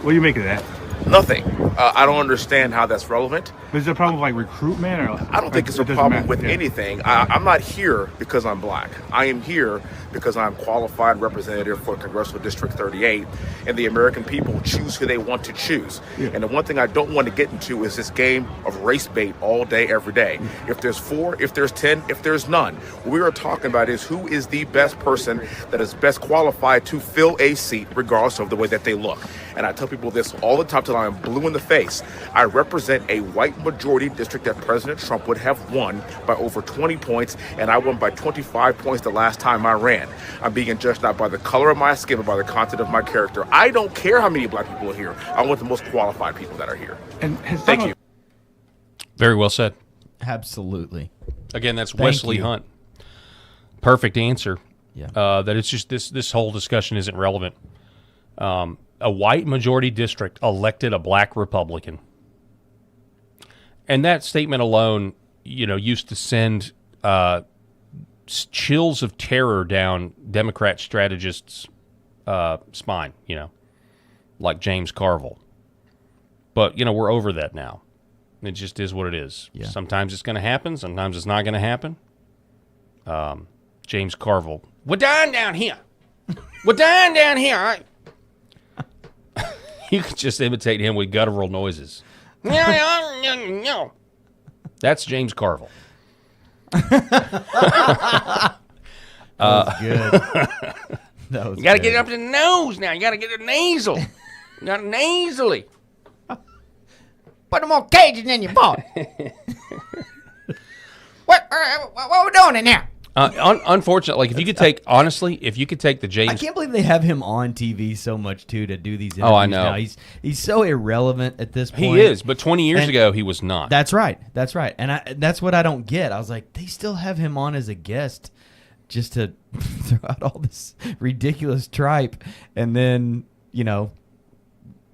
What do you make of that? Nothing. I don't understand how that's relevant. Is there a problem with recruitment? Or I don't think it's a problem with anything. I'm not here because I'm black. I am here because I'm qualified representative for Congressional District 38, and the American people choose who they want to choose. Yeah. And the one thing I don't want to get into is this game of race bait all day, every day. If there's 4, if there's 10, if there's none, what we are talking about is who is the best person that is best qualified to fill a seat, regardless of the way that they look. And I tell people this all the time till I'm blue in the face. I represent a white majority district that President Trump would have won by over 20 points, and I won by 25 points the last time I ran. I'm being judged not by the color of my skin, but by the content of my character. I don't care how many black people are here. I want the most qualified people that are here. And thank you. Very well said. Absolutely. Again, that's Wesley Hunt. Perfect answer. Yeah. That it's just this whole discussion isn't relevant. A white majority district elected a black Republican. And that statement alone, used to send chills of terror down Democrat strategists' spine, like James Carville. But, we're over that now. It just is what it is. Yeah. Sometimes it's going to happen. Sometimes it's not going to happen. James Carville. We're dying down here. We're dying down here. You could just imitate him with guttural noises. That's James Carville. That was good. You got to get it up to the nose now. You got to get it nasal. You got to nasally. Put more cages in your body. What we doing in there? Unfortunately, if you could take the James... I can't believe they have him on TV so much, too, to do these interviews. Oh, I know. Now. He's so irrelevant at this point. He is, but 20 years ago, he was not. That's right. And that's what I don't get. I was like, they still have him on as a guest just to throw out all this ridiculous tripe and then,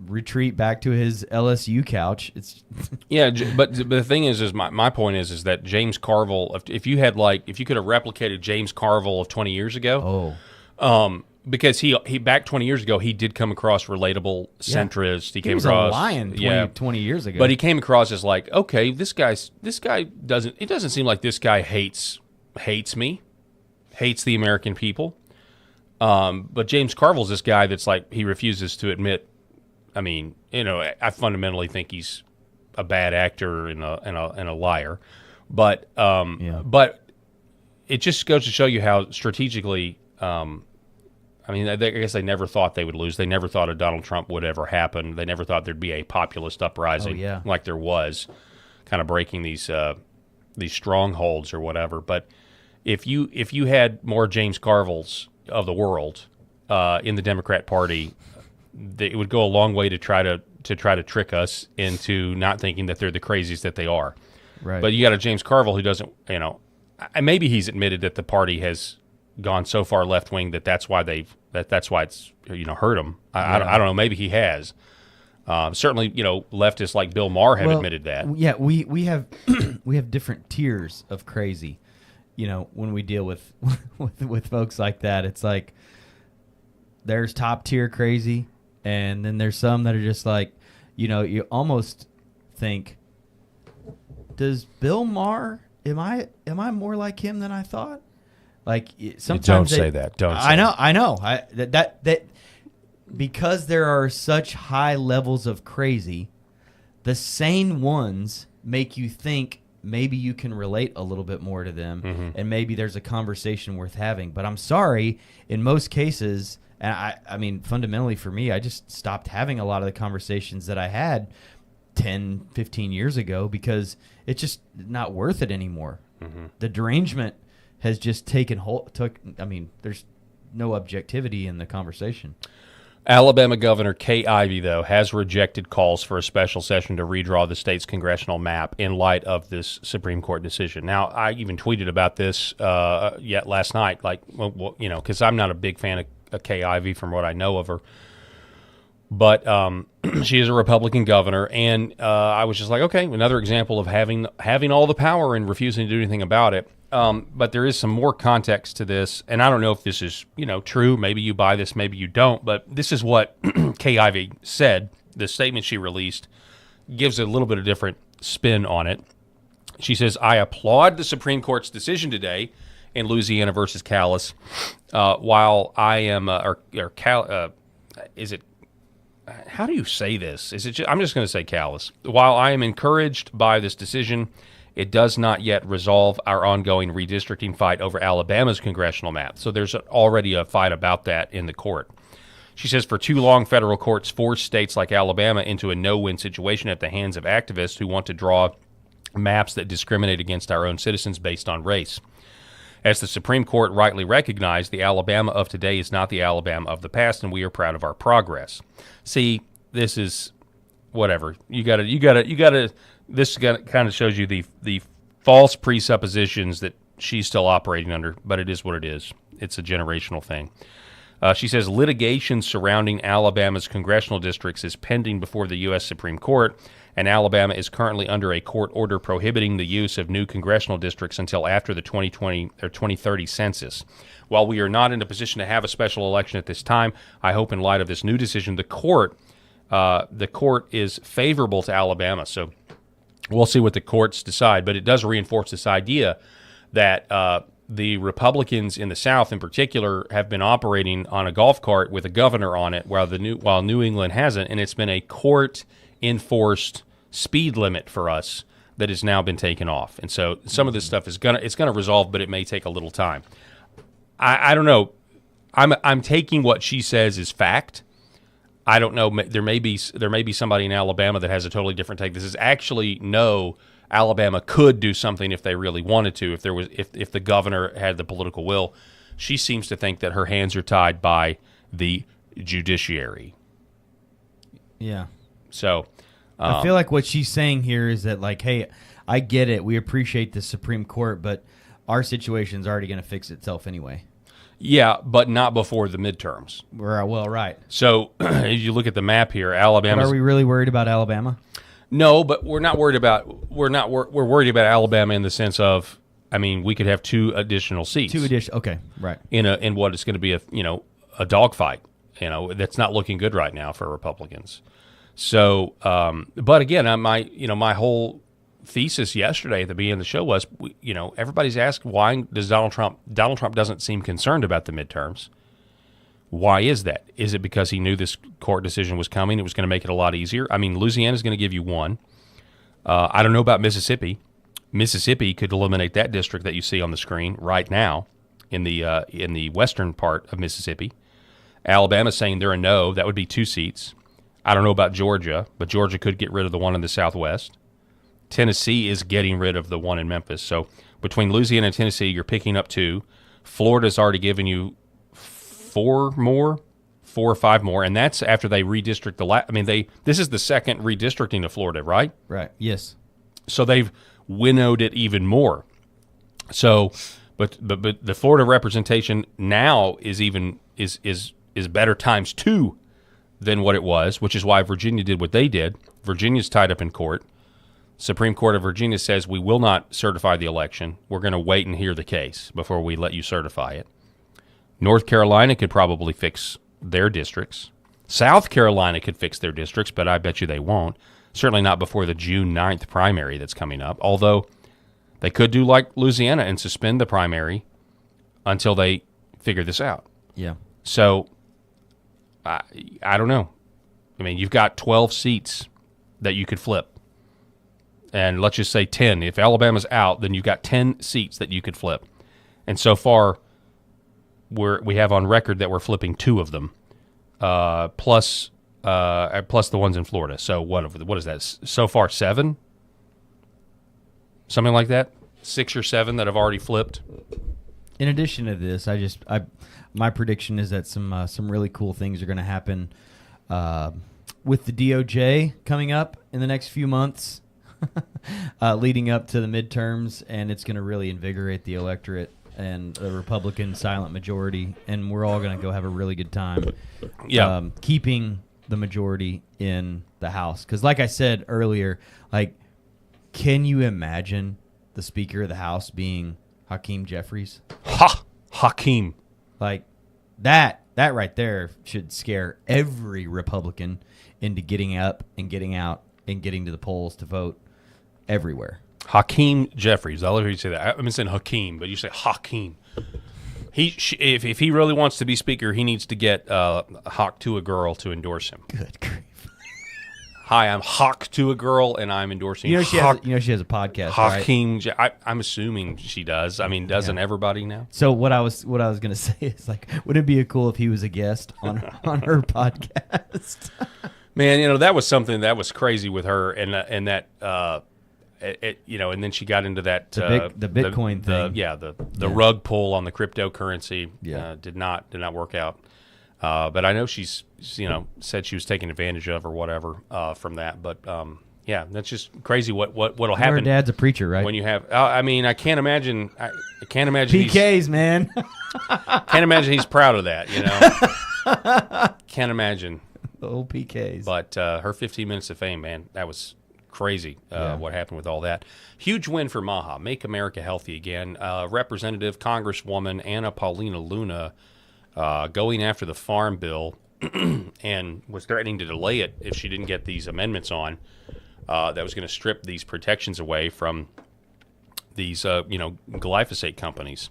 retreat back to his LSU couch. It's yeah, but the thing is my point is that James Carville, if you could have replicated James Carville of 20 years ago, because he back 20 years ago he did come across relatable, centrist. He was across a lion 20 years ago, but he came across as like, okay, this guy doesn't. It doesn't seem like this guy hates me, hates the American people. But James Carville's this guy that's like he refuses to admit. I mean, I fundamentally think he's a bad actor and a liar, but it just goes to show you how strategically. I guess they never thought they would lose. They never thought a Donald Trump would ever happen. They never thought there'd be a populist uprising like there was, kind of breaking these strongholds or whatever. But if you had more James Carvilles of the world in the Democrat Party, it would go a long way to try to to try to trick us into not thinking that they're the crazies that they are. Right. But you got a James Carville who doesn't, maybe he's admitted that the party has gone so far left wing that's why it's hurt him. I don't know. Maybe he has. Certainly, leftists like Bill Maher have admitted that. Yeah, we have we have different tiers of crazy. When we deal with folks like that, it's like there's top tier crazy, and then there's some that are just like, you almost think, does Bill Maher, am I more like him than I thought? Like sometimes don't say that. Don't. Say I know. That because there are such high levels of crazy, the sane ones make you think maybe you can relate a little bit more to them, and maybe there's a conversation worth having. But I'm sorry, in most cases, and I mean, fundamentally for me, I just stopped having a lot of the conversations that I had 10, 15 years ago because it's just not worth it anymore. The derangement has just taken hold. There's no objectivity in the conversation. Alabama Governor Kay Ivey, though, has rejected calls for a special session to redraw the state's congressional map in light of this Supreme Court decision. Now, I even tweeted about this last night, because I'm not a big fan of Kay Ivey from what I know of her. But she is a Republican governor, and I was just like, okay, another example of having all the power and refusing to do anything about it. But there is some more context to this, and I don't know if this is, true. Maybe you buy this, maybe you don't. But this is what Kay Ivey said. The statement she released gives a little bit of different spin on it. She says, "I applaud the Supreme Court's decision today in Louisiana versus Callis. While I am, is it? How do you say this? Is it? I'm just going to say Callis. While I am encouraged by this decision, it does not yet resolve our ongoing redistricting fight over Alabama's congressional map." So there's already a fight about that in the court. She says, "For too long, federal courts forced states like Alabama into a no-win situation at the hands of activists who want to draw maps that discriminate against our own citizens based on race. As the Supreme Court rightly recognized, the Alabama of today is not the Alabama of the past, and we are proud of our progress." See, this is whatever. You gotta. This kind of shows you the false presuppositions that she's still operating under, but it is what it is. It's a generational thing. She says litigation surrounding Alabama's congressional districts is pending before the U.S. Supreme Court, and Alabama is currently under a court order prohibiting the use of new congressional districts until after the 2020 or 2030 census. While we are not in a position to have a special election at this time, I hope in light of this new decision, the court is favorable to Alabama. So we'll see what the courts decide, but it does reinforce this idea that the Republicans in the South, in particular, have been operating on a golf cart with a governor on it, while New England hasn't, and it's been a court-enforced speed limit for us that has now been taken off. And so some of this stuff is gonna resolve, but it may take a little time. I don't know. I'm taking what she says as fact. I don't know. There may be somebody in Alabama that has a totally different take. This is actually Alabama could do something if they really wanted to. If the governor had the political will. She seems to think that her hands are tied by the judiciary. Yeah. So I feel like what she's saying here is that, like, hey, I get it. We appreciate the Supreme Court, but our situation's already going to fix itself anyway. Yeah, but not before the midterms. Well, right. So as you look at the map here, Alabama. Are we really worried about Alabama? No, but we're not worried about. We're worried about Alabama in the sense of, we could have 2 additional seats. Okay, right. In what is going to be a dogfight. That's not looking good right now for Republicans. So, but again, my whole thesis yesterday at the beginning of the show was, everybody's asked why does Donald Trump doesn't seem concerned about the midterms. Why is that? Is it because he knew this court decision was coming? It was going to make it a lot easier. Louisiana's going to give you 1. I don't know about Mississippi. Mississippi could eliminate that district that you see on the screen right now in the western part of Mississippi. Alabama's saying they're a no. That would be 2 seats. I don't know about Georgia, but Georgia could get rid of the one in the Southwest. Tennessee is getting rid of the one in Memphis. So between Louisiana and Tennessee, you're picking up 2. Florida's already given you 4 more. 4 or 5 more, and that's after they redistrict this is the second redistricting of Florida, right? Right. Yes. So they've winnowed it even more. So, but the Florida representation now is better times 2 than what it was, which is why Virginia did what they did. Virginia's tied up in court. Supreme Court of Virginia says we will not certify the election. We're going to wait and hear the case before we let you certify it. North Carolina could probably fix their districts. South Carolina could fix their districts, but I bet you they won't. Certainly not before the June 9th primary that's coming up, although they could do like Louisiana and suspend the primary until they figure this out. Yeah. So, I don't know. I mean, you've got 12 seats that you could flip. And let's just say 10. If Alabama's out, then you've got 10 seats that you could flip. And so far, we have on record that we're flipping 2 of them, plus the ones in Florida. So what is that? So far, 7? Something like that? 6 or 7 that have already flipped. In addition to this, my prediction is that some really cool things are going to happen with the DOJ coming up in the next few months. Leading up to the midterms, and it's going to really invigorate the electorate and the Republican silent majority, and we're all going to go have a really good time keeping the majority in the House. Because like I said earlier, like, can you imagine the Speaker of the House being Hakeem Jeffries? Hakeem. Like, that right there should scare every Republican into getting up and getting out and getting to the polls to vote everywhere. Hakeem Jeffries. I'll let you say that. I'm saying Hakeem, but you say Hakeem. If he really wants to be speaker, he needs to get Hawk to a girl to endorse him. Good grief. Hi, I'm Hawk to a girl, and I'm endorsing. She has a podcast. Hakeem. Right? I'm assuming she does. I mean, doesn't everybody now? So what I was gonna say is, like, wouldn't it be cool if he was a guest on her podcast? Man, that was something that was crazy with her, and that. And then she got into that the Bitcoin thing. The rug pull on the cryptocurrency. Did not work out. But I know she's said she was taken advantage of or whatever from that. But that's just crazy. What'll happen? Her dad's a preacher, right? When you have, I can't imagine. I can't imagine PKs, man. Can't imagine he's proud of that. Can't imagine the old PKs. But her 15 minutes of fame, man, that was crazy what happened with all that. Huge win for Maha. Make America Healthy Again. Representative Congresswoman Anna Paulina Luna going after the Farm Bill and was threatening to delay it if she didn't get these amendments on that was going to strip these protections away from these glyphosate companies.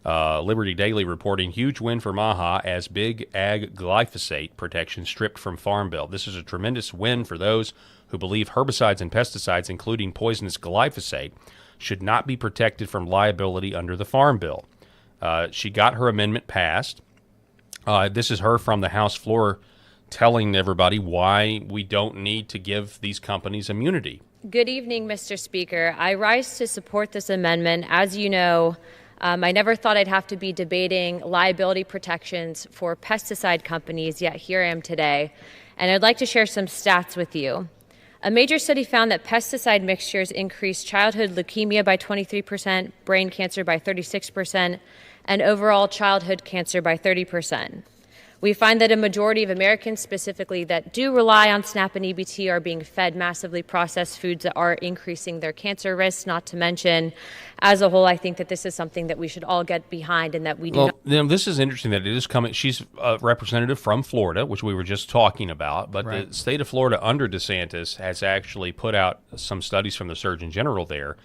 Liberty Daily reporting huge win for Maha as big ag glyphosate protection stripped from Farm Bill. This is a tremendous win for those who believe herbicides and pesticides, including poisonous glyphosate, should not be protected from liability under the Farm Bill. She got her amendment passed. This is her from the House floor telling everybody why we don't need to give these companies immunity. Good evening, Mr. Speaker. I rise to support this amendment. As you know, I never thought I'd have to be debating liability protections for pesticide companies, yet here I am today. And I'd like to share some stats with you. A major study found that pesticide mixtures increased childhood leukemia by 23%, brain cancer by 36%, and overall childhood cancer by 30%. We find that a majority of Americans specifically that do rely on SNAP and EBT are being fed massively processed foods that are increasing their cancer risks, not to mention, as a whole, I think that this is something that we should all get behind and that we do not. This is interesting that it is coming. She's a representative from Florida, which we were just talking about, but the state of Florida under DeSantis has actually put out some studies from the Surgeon General there.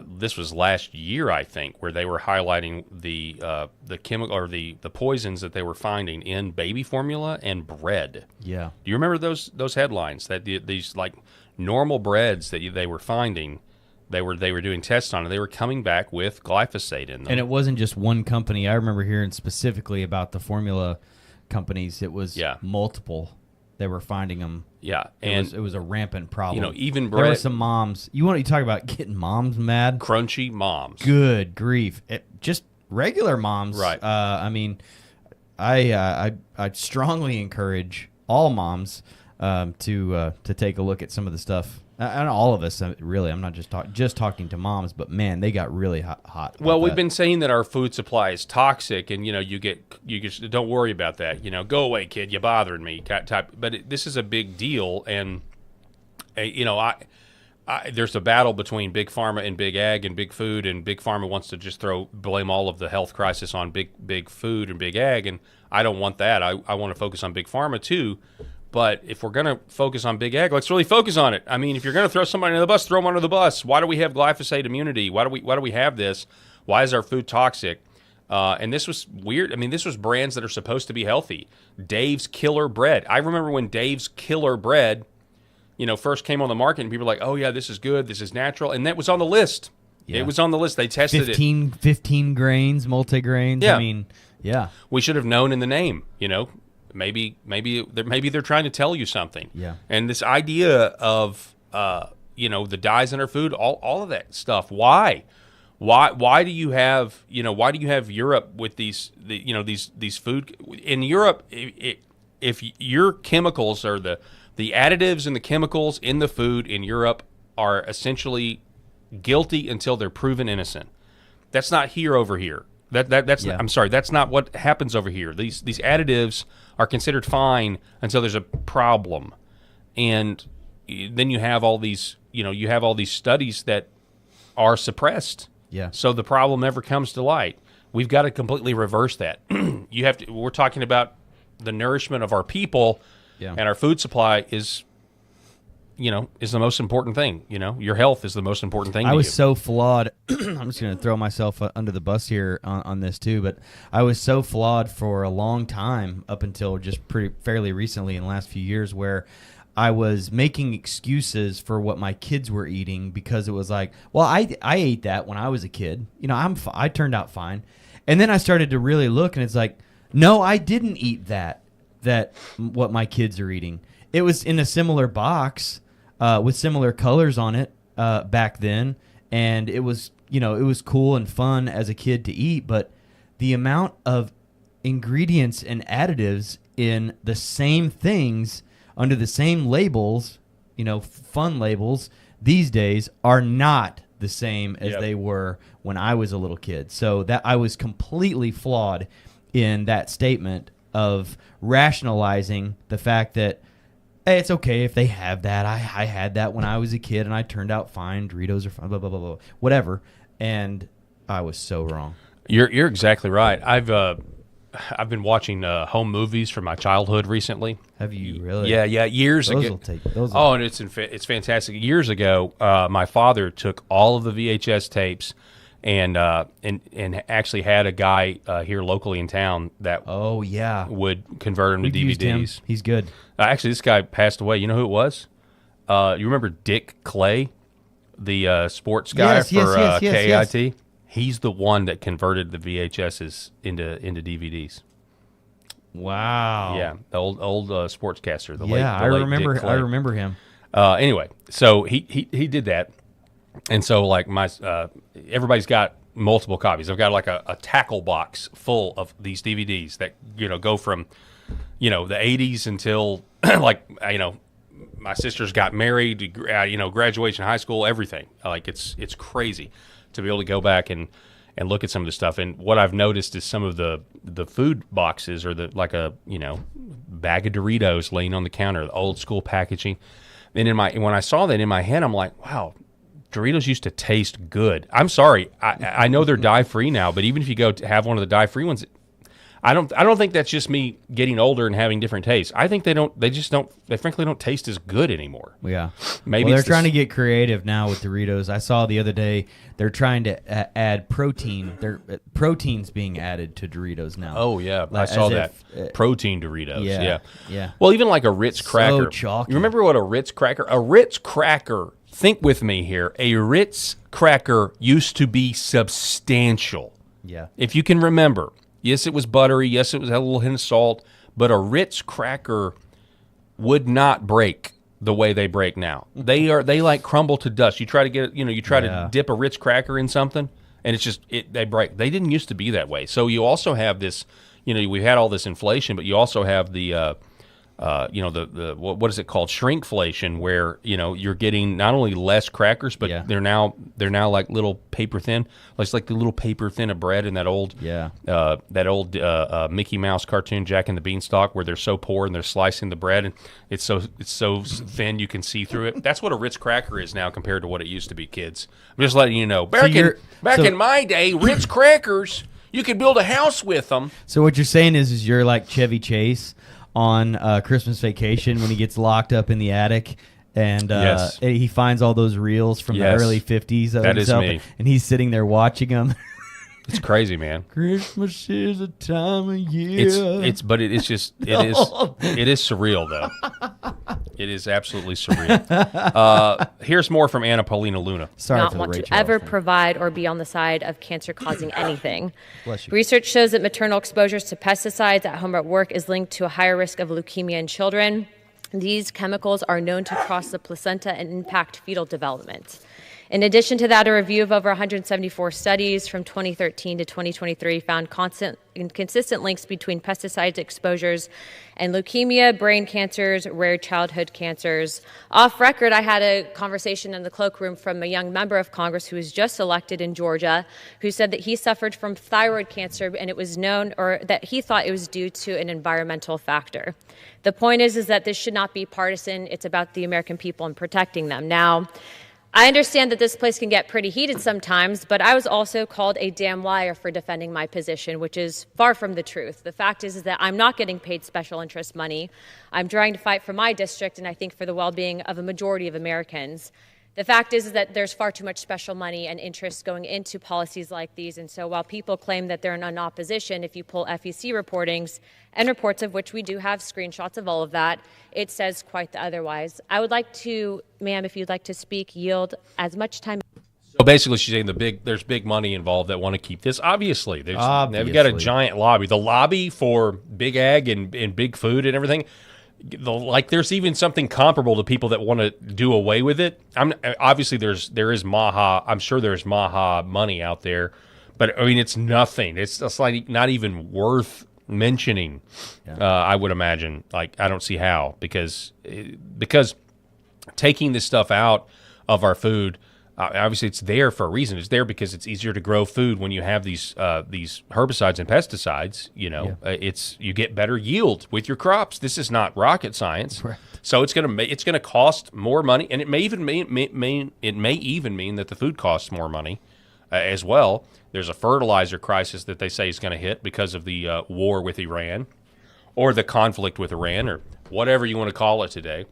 This was last year, I think, where they were highlighting the chemical or the poisons that they were finding in baby formula and bread. Yeah. Do you remember those headlines that these like normal breads that they were finding? They were doing tests on, and they were coming back with glyphosate in them. And it wasn't just one company. I remember hearing specifically about the formula companies. It was multiple. They were finding them. Yeah, and it was a rampant problem. Even bread. There were some moms. You talk about getting moms mad? Crunchy moms. Good grief! Just regular moms, right? I mean, I strongly encourage all moms to take a look at some of the stuff. And all of us, really. I'm not just talking to moms, but man, they got really hot. Well, we've been saying that our food supply is toxic, and you just don't worry about that. Go away, kid. You're bothering me. But this is a big deal, and there's a battle between big pharma and big ag and big food, and big pharma wants to just blame all of the health crisis on big food and big ag, and I don't want that. I want to focus on big pharma too. But if we're going to focus on big ag, let's really focus on it. I mean, if you're going to throw somebody under the bus, throw them under the bus. Why do we have glyphosate immunity? Why do we have this? Why is our food toxic? And this was weird. I mean, this was brands that are supposed to be healthy. Dave's Killer Bread. I remember when Dave's Killer Bread, first came on the market, and people were like, "Oh yeah, this is good. This is natural," and that was on the list. Yeah. It was on the list. They tested 15 grains, multigrains. Yeah. I mean, yeah. We should have known in the name. Maybe they're trying to tell you something. Yeah. And this idea of the dyes in our food, all of that stuff. Why do you have Europe with these food in Europe? If your chemicals are the additives and the chemicals in the food in Europe are essentially guilty until they're proven innocent. That's not over here. I'm sorry, that's not what happens over here. These additives are considered fine until there's a problem, and then you have all these studies that are suppressed. Yeah. So the problem never comes to light. We've got to completely reverse that. We're talking about the nourishment of our people, and our food supply is the most important thing. Your health is the most important thing. I was so flawed. I'm just going to throw myself under the bus here on this too, but I was so flawed for a long time up until just fairly recently in the last few years, where I was making excuses for what my kids were eating because it was like, well, I ate that when I was a kid. I turned out fine. And then I started to really look, and it's like, no, I didn't eat that what my kids are eating. It was in a similar box with similar colors on it back then, and it was cool and fun as a kid to eat, but the amount of ingredients and additives in the same things under the same labels, fun labels these days are not the same as they were when I was a little kid. So that I was completely flawed in that statement of rationalizing the fact that, hey, it's okay if they have that. I had that when I was a kid, and I turned out fine. Doritos are fine, blah, blah, blah, blah, whatever. And I was so wrong. You're exactly right. I've been watching home movies from my childhood recently. Have you really? Yeah, years ago. And it's fantastic. Years ago, my father took all of the VHS tapes and actually had a guy here locally in town that would convert them to DVDs. He's good. Actually, this guy passed away. You know who it was? You remember Dick Clay, the sports guy for KIT? Yes. He's the one that converted the VHSs into DVDs. Wow. Yeah, the old sportscaster. The late Dick Clay. I remember him. Anyway, so he did that, and so like everybody's got multiple copies. I've got like a tackle box full of these DVDs that go from the 80s until my sisters got married, graduation, high school, everything. Like it's crazy to be able to go back and look at some of the stuff. And what I've noticed is some of the food boxes or like a bag of Doritos laying on the counter, the old school packaging. And when I saw that in my head, I'm like, wow, Doritos used to taste good. I'm sorry, I know they're dye free now, but even if you go to have one of the dye free ones, I don't think that's just me getting older and having different tastes. I think they frankly don't taste as good anymore. Yeah. Maybe they're trying to get creative now with Doritos. I saw the other day they're trying to add protein. Protein's being added to Doritos now. Oh yeah, I saw that. Protein Doritos. Yeah. Well, even like a Ritz cracker. So chalky. You remember what a Ritz cracker, think with me here. A Ritz cracker used to be substantial. Yeah. If you can remember. Yes, it was buttery. Yes, it had a little hint of salt. But a Ritz cracker would not break the way they break now. They like crumble to dust. You try to get to dip a Ritz cracker in something, and they break. They didn't used to be that way. So you also have this, we've had all this inflation, but you also have the what is it called, shrinkflation, where you're getting not only less crackers, but they're now like little paper thin. It's like the little paper thin of bread in that old Mickey Mouse cartoon, Jack and the Beanstalk, where they're so poor and they're slicing the bread and it's so thin you can see through it. That's what a Ritz cracker is now compared to what it used to be, kids. I'm just letting you know. Back in my day, Ritz crackers, you could build a house with them. So what you're saying is you're like Chevy Chase on Christmas Vacation when he gets locked up in the attic and he finds all those reels from the early 50s of that himself, is me. and he's sitting there watching them. It's crazy, man. Christmas is a time of year. It is surreal though. It is absolutely surreal. Here's more from Anna Paulina Luna. Sorry not for the want Rachel to ever thing. provide or be on the side of cancer causing anything. Bless you. Research shows that maternal exposures to pesticides at home or at work is linked to a higher risk of leukemia in children. These chemicals are known to cross the placenta and impact fetal development. In addition to that, a review of over 174 studies from 2013 to 2023 found constant and consistent links between pesticide exposures and leukemia, brain cancers, rare childhood cancers. Off record, I had a conversation in the cloakroom from a young member of Congress who was just elected in Georgia, who said that he suffered from thyroid cancer and it was known, or that he thought it was due to an environmental factor. The point is that this should not be partisan. It's about the American people and protecting them. Now, I understand that this place can get pretty heated sometimes, but I was also called a damn liar for defending my position, which is far from the truth. The fact is that I'm not getting paid special interest money. I'm trying to fight for my district and I think for the well-being of a majority of Americans. The fact is that there's far too much special money and interest going into policies like these. And so while people claim that they're in opposition, if you pull FEC reportings and reports of which we do have screenshots of all of that, it says quite the otherwise. I would like to, ma'am, if you'd like to speak, yield as much time. So basically, she's saying there's big money involved that want to keep this. Obviously, they've got a giant lobby. The lobby for big ag and big food and everything. There's even something comparable to people that want to do away with it. Obviously there is Maha. I'm sure there's Maha money out there, but I mean it's nothing. It's just like not even worth mentioning. I would imagine. I don't see how because taking this stuff out of our food. Obviously, it's there for a reason. It's there because it's easier to grow food when you have these herbicides and pesticides. You get better yield with your crops. This is not rocket science. Right. So it's gonna cost more money, and it may even mean that the food costs more money as well. There's a fertilizer crisis that they say is going to hit because of the war with Iran, or the conflict with Iran, or whatever you want to call it today.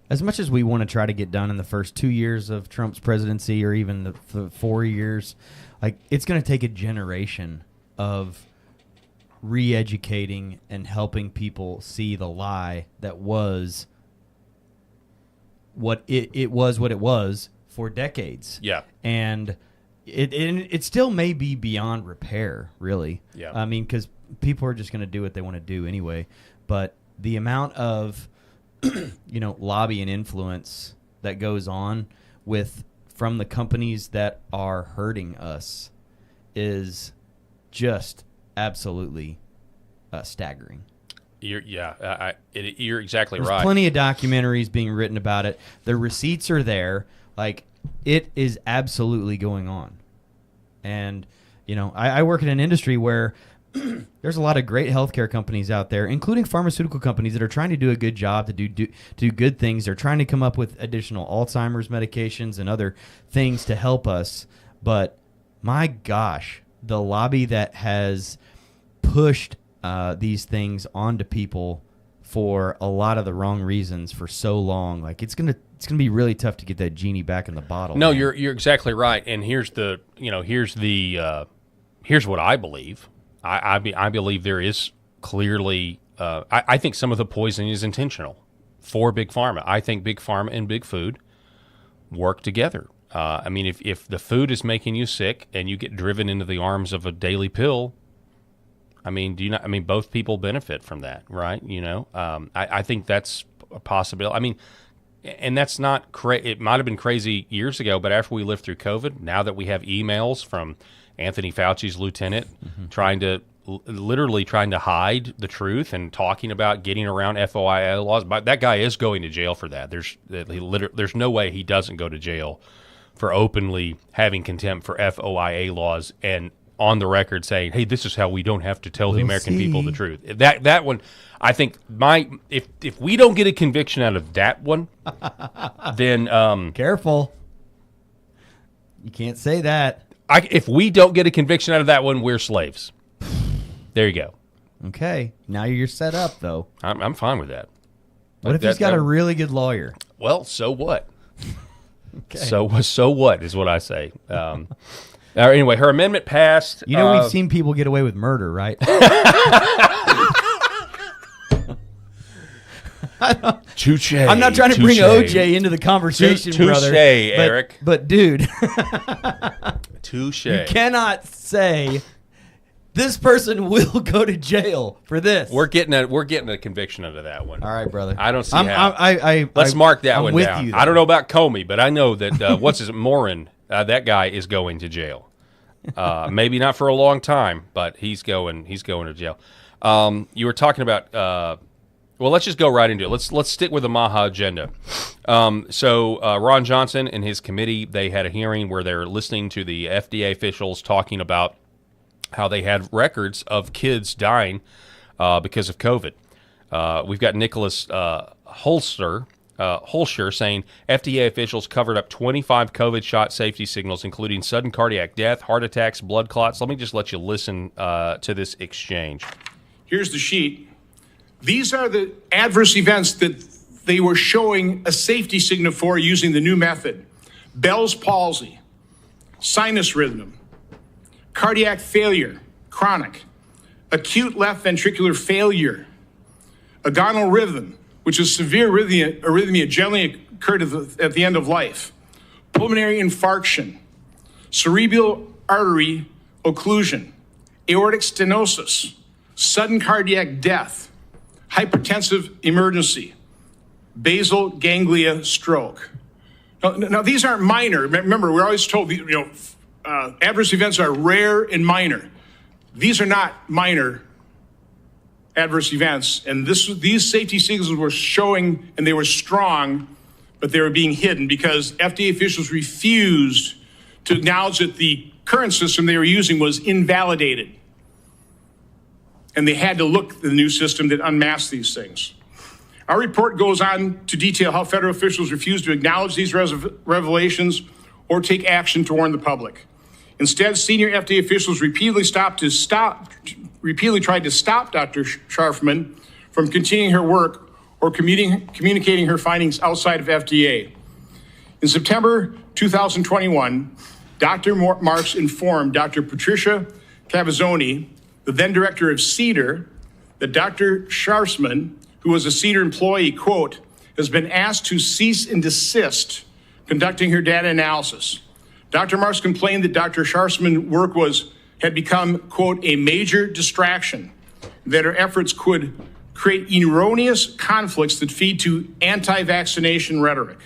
As much as we want to try to get done in the first 2 years of Trump's presidency or even the 4 years, it's going to take a generation of re-educating and helping people see the lie that was what it was for decades. Yeah. And it still may be beyond repair, really. Yeah. I mean, because people are just going to do what they want to do anyway. But the amount of lobby and influence that goes on from the companies that are hurting us is just absolutely staggering. You're exactly right. There's plenty of documentaries being written about it. The receipts are there. It is absolutely going on. And I work in an industry where there's a lot of great healthcare companies out there, including pharmaceutical companies that are trying to do a good job to do good things. They're trying to come up with additional Alzheimer's medications and other things to help us. But my gosh, the lobby that has pushed these things onto people for a lot of the wrong reasons for so long, it's gonna be really tough to get that genie back in the bottle. No, man. you're exactly right. And here's what I believe. I believe there is clearly. I think some of the poisoning is intentional for Big Pharma. I think Big Pharma and Big Food work together. If the food is making you sick and you get driven into the arms of a daily pill, both people benefit from that, right? I think that's a possibility. And that's not it might have been crazy years ago, but after we lived through COVID, now that we have emails from Anthony Fauci's lieutenant trying to literally trying to hide the truth and talking about getting around FOIA laws. But that guy is going to jail for that. There's no way he doesn't go to jail for openly having contempt for FOIA laws and on the record saying, "Hey, this is how we don't have to tell the American people the truth." That one, I think, if we don't get a conviction out of that one, then careful. You can't say that. If we don't get a conviction out of that one, we're slaves. There you go. Okay, now you're set up, though. I'm fine with that. What if he's got a really good lawyer? Well, so what? Okay. So what is what I say. Anyway, her amendment passed. You know, we've seen people get away with murder, right? Touche. I'm not trying to bring OJ into the conversation, brother. Touche, Eric. But dude, touche. You cannot say this person will go to jail for this. We're getting a conviction out of that one. All right, brother. I don't see how. Let's I'm mark that one with down. you, I don't know about Comey, but I know that Morin, that guy is going to jail. Maybe not for a long time, but he's going to jail. You were talking about. Well, let's just go right into it. Let's stick with the Maha agenda. So Ron Johnson and his committee, they had a hearing where they're listening to the FDA officials talking about how they had records of kids dying because of COVID. We've got Nicholas Holscher saying FDA officials covered up 25 COVID shot safety signals, including sudden cardiac death, heart attacks, blood clots. Let me just let you listen to this exchange. Here's the sheet. These are the adverse events that they were showing a safety signal for using the new method. Bell's palsy, sinus rhythm, cardiac failure, chronic, acute left ventricular failure, agonal rhythm, which is severe arrhythmia generally occurred at the end of life, pulmonary infarction, cerebral artery occlusion, aortic stenosis, sudden cardiac death, hypertensive emergency, basal ganglia stroke. Now these aren't minor. Remember, we're always told adverse events are rare and minor. These are not minor adverse events, and these safety signals were showing, and they were strong, but they were being hidden because FDA officials refused to acknowledge that the current system they were using was invalidated. And they had to look at the new system that unmasked these things. Our report goes on to detail how federal officials refused to acknowledge these revelations or take action to warn the public. Instead, senior FDA officials repeatedly tried to stop Dr. Scharfman from continuing her work or communicating her findings outside of FDA. In September 2021, Dr. Marks informed Dr. Patricia Cavazzoni, the then director of CEDAR, that Dr. Scharfman, who was a CEDAR employee, quote, has been asked to cease and desist conducting her data analysis. Dr. Marks complained that Dr. Scharfman's work had become, quote, a major distraction, that her efforts could create erroneous conflicts that feed to anti-vaccination rhetoric.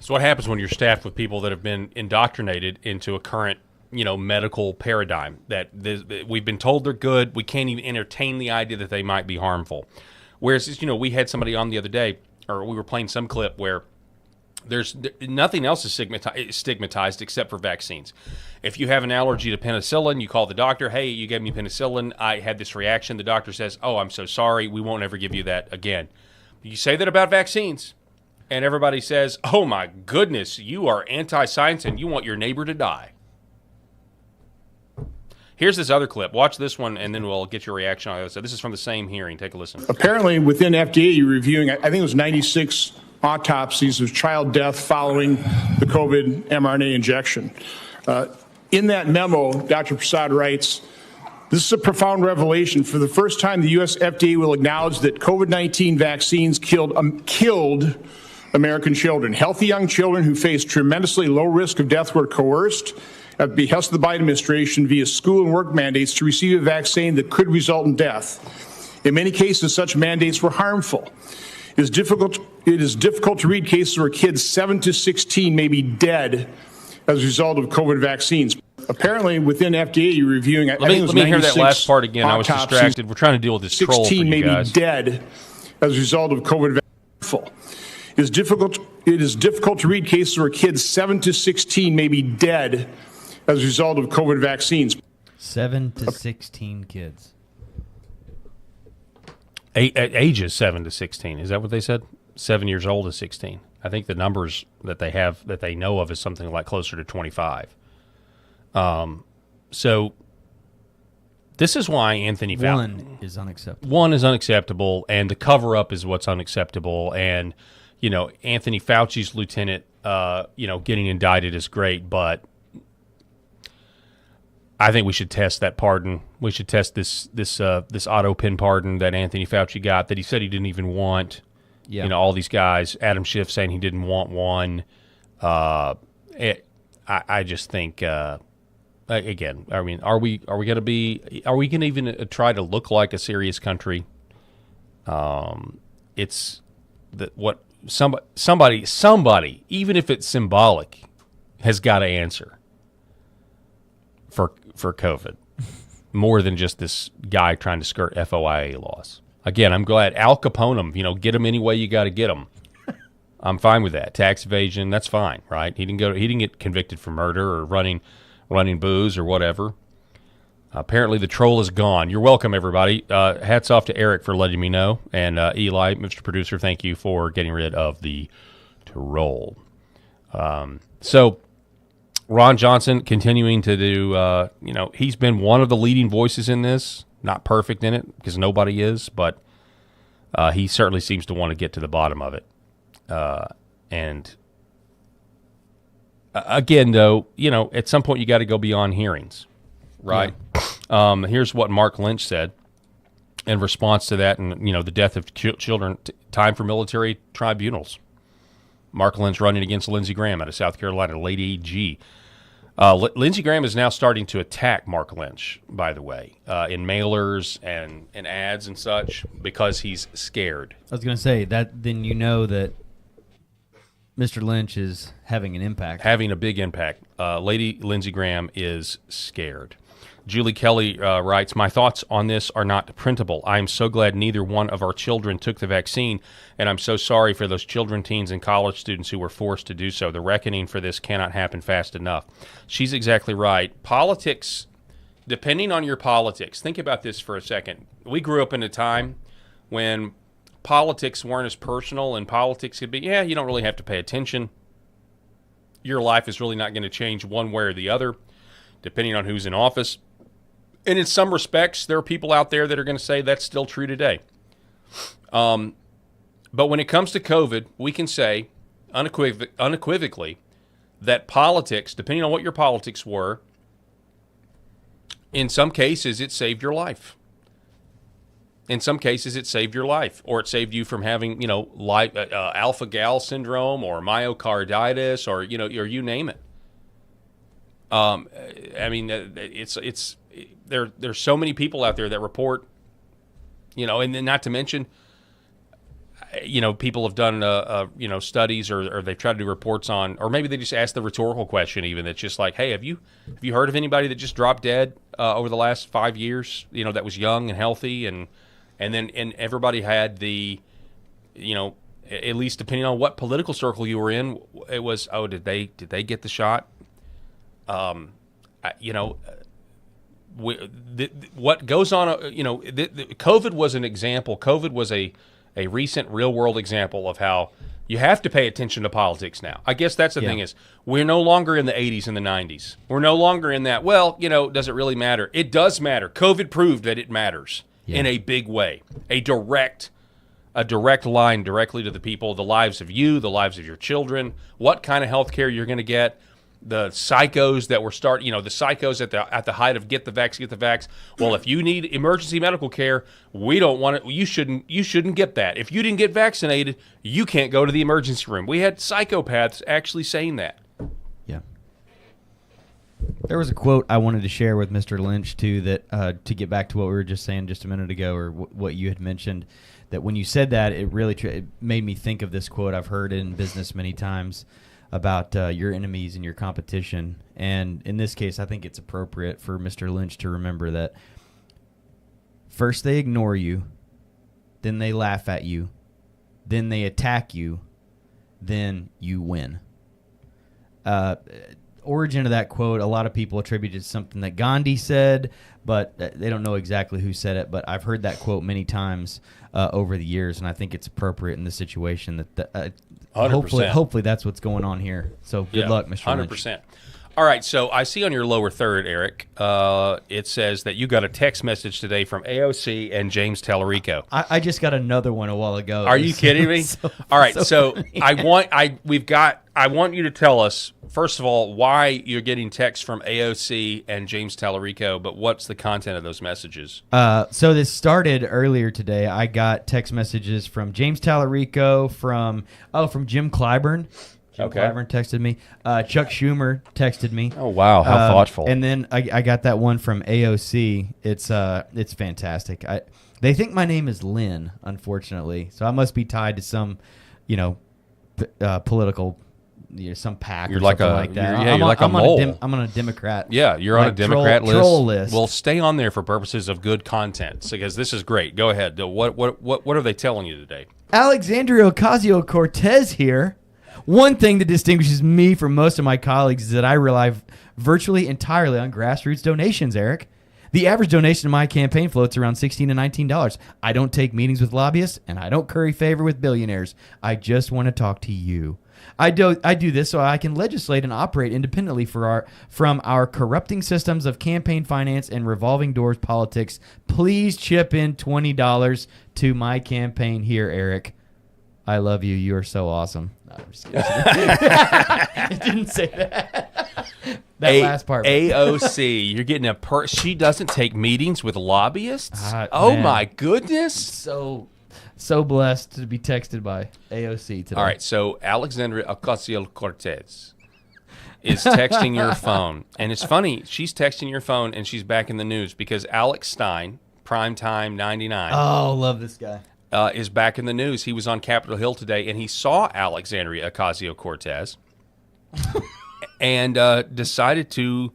So what happens when you're staffed with people that have been indoctrinated into a current medical paradigm that we've been told they're good. We can't even entertain the idea that they might be harmful. Whereas, we had somebody on the other day, or we were playing some clip where there's nothing else is stigmatized except for vaccines. If you have an allergy to penicillin, you call the doctor. Hey, you gave me penicillin. I had this reaction. The doctor says, "Oh, I'm so sorry. We won't ever give you that again." You say that about vaccines, and everybody says, "Oh my goodness, you are anti-science and you want your neighbor to die." Here's this other clip. Watch this one, and then we'll get your reaction on it. So this is from the same hearing. Take a listen. Apparently, within FDA, you're reviewing, I think it was 96 autopsies of child death following the COVID mRNA injection. In that memo, Dr. Prasad writes, "This is a profound revelation. For the first time, the U.S. FDA will acknowledge that COVID-19 vaccines killed American children. Healthy young children who faced tremendously low risk of death were coerced at the behest of the Biden administration via school and work mandates to receive a vaccine that could result in death. In many cases, such mandates were harmful. It is difficult to read cases where kids 7 to 16 may be dead as a result of COVID vaccines. Apparently, within FDA, you're reviewing. Let me hear that last part again. I was distracted. We're trying to deal with this troll for 16 you may guys. be dead as a result of COVID. It is difficult to read cases where kids 7 to 16 may be dead as a result of COVID vaccines. 7 to 16 kids. Ages 7 to 16. Is that what they said? 7 years old to 16. I think the numbers that they have that they know of is something like closer to 25. So this is why Anthony Fauci. One is unacceptable. One is unacceptable, and the cover-up is what's unacceptable. And, you know, Anthony Fauci's lieutenant, getting indicted is great, but I think we should test that pardon. We should test this auto pin pardon that Anthony Fauci got that he said he didn't even want. Yeah. You know, all these guys. Adam Schiff saying he didn't want one. I just think. Again, I mean, are we going to even try to look like a serious country? It's that what somebody, even if it's symbolic, has got to answer for COVID more than just this guy trying to skirt FOIA laws. Again, I'm glad Al Capone them. Get them any way you got to get them. I'm fine with that. Tax evasion, that's fine, right? He didn't get convicted for murder or running booze or whatever. Apparently the troll is gone. You're welcome, everybody. Hats off to Eric for letting me know. And Eli, Mr. Producer, thank you for getting rid of the troll. So Ron Johnson continuing to do, he's been one of the leading voices in this. Not perfect in it because nobody is, but he certainly seems to want to get to the bottom of it. And again, though, at some point you got to go beyond hearings, right? Yeah. Here's what Mark Lynch said in response to that, and the death of children. Time for military tribunals. Mark Lynch running against Lindsey Graham out of South Carolina, late AG. Lindsey Graham is now starting to attack Mark Lynch, by the way, in mailers and ads and such, because he's scared. I was going to say that. Then that Mr. Lynch is having an impact. Having a big impact. Lady Lindsey Graham is scared. Julie Kelly writes, my thoughts on this are not printable. I am so glad neither one of our children took the vaccine, and I'm so sorry for those children, teens, and college students who were forced to do so. The reckoning for this cannot happen fast enough. She's exactly right. Politics, depending on your politics, think about this for a second. We grew up in a time when politics weren't as personal, and politics could be, you don't really have to pay attention. Your life is really not going to change one way or the other, depending on who's in office. And in some respects, there are people out there that are going to say that's still true today. But when it comes to COVID, we can say unequivocally that politics, depending on what your politics were, in some cases it saved your life. In some cases, it saved your life, or it saved you from having, alpha-gal syndrome or myocarditis, or you name it. There's so many people out there that report, and then not to mention, people have done, studies or they've tried to do reports on, or maybe they just ask the rhetorical question even that's just like, hey, have you heard of anybody that just dropped dead over the last 5 years, that was young and healthy, and everybody had the, at least depending on what political circle you were in, it was, did they get the shot? What goes on, COVID was an example. COVID was a recent real-world example of how you have to pay attention to politics now. I guess that's the thing is we're no longer in the 80s and the 90s. We're no longer in that, does it really matter? It does matter. COVID proved that it matters in a big way. A direct line directly to the people, the lives of you, the lives of your children, what kind of health care you're going to get. The psychos that were the psychos at the height of get the vax. Well, if you need emergency medical care, we don't want it. You shouldn't get that. If you didn't get vaccinated, you can't go to the emergency room. We had psychopaths actually saying that. Yeah. There was a quote I wanted to share with Mr. Lynch too, that to get back to what we were just saying just a minute ago, or what you had mentioned, that when you said that, it really it made me think of this quote I've heard in business many times. about your enemies and your competition. And in this case, I think it's appropriate for Mr. Lynch to remember that first they ignore you, then they laugh at you, then they attack you, then you win. Origin of that quote, a lot of people attributed to something that Gandhi said, but they don't know exactly who said it. But I've heard that quote many times over the years, and I think it's appropriate in this situation. That hopefully that's what's going on here. So good luck, Mr. Lynch. 100%. All right, so I see on your lower third, Eric, it says that you got a text message today from AOC and James Tallarico. I just got another one a while ago. Are you kidding me? All right, so I want you to tell us, first of all, why you're getting texts from AOC and James Tallarico, but what's the content of those messages? So this started earlier today. I got text messages from James Tallarico, from Jim Clyburn. Jim Clyburn texted me. Chuck Schumer texted me. Oh, wow. How thoughtful. And then I got that one from AOC. It's fantastic. They think my name is Lynn, unfortunately. So I must be tied to some, political, some PAC or something like that. You're like a mole. I'm on a Democrat. Yeah, you're on a Democrat list. Troll list. Well, stay on there for purposes of good content, because this is great. Go ahead. What are they telling you today? Alexandria Ocasio-Cortez here. One thing that distinguishes me from most of my colleagues is that I rely virtually entirely on grassroots donations, Eric. The average donation to my campaign floats around $16 to $19. I don't take meetings with lobbyists, and I don't curry favor with billionaires. I just want to talk to you. I do this so I can legislate and operate independently from our corrupting systems of campaign finance and revolving doors politics. Please chip in $20 to my campaign here, Eric. I love you. You are so awesome. No, I'm just kidding. It didn't say that. Last part. AOC, you're getting she doesn't take meetings with lobbyists? Man. My goodness. So blessed to be texted by AOC today. All right, so Alexandria Ocasio-Cortez is texting your phone. And it's funny, she's texting your phone and she's back in the news because Alex Stein, Primetime 99. Oh, love this guy. Is back in the news. He was on Capitol Hill today, and he saw Alexandria Ocasio-Cortez and decided to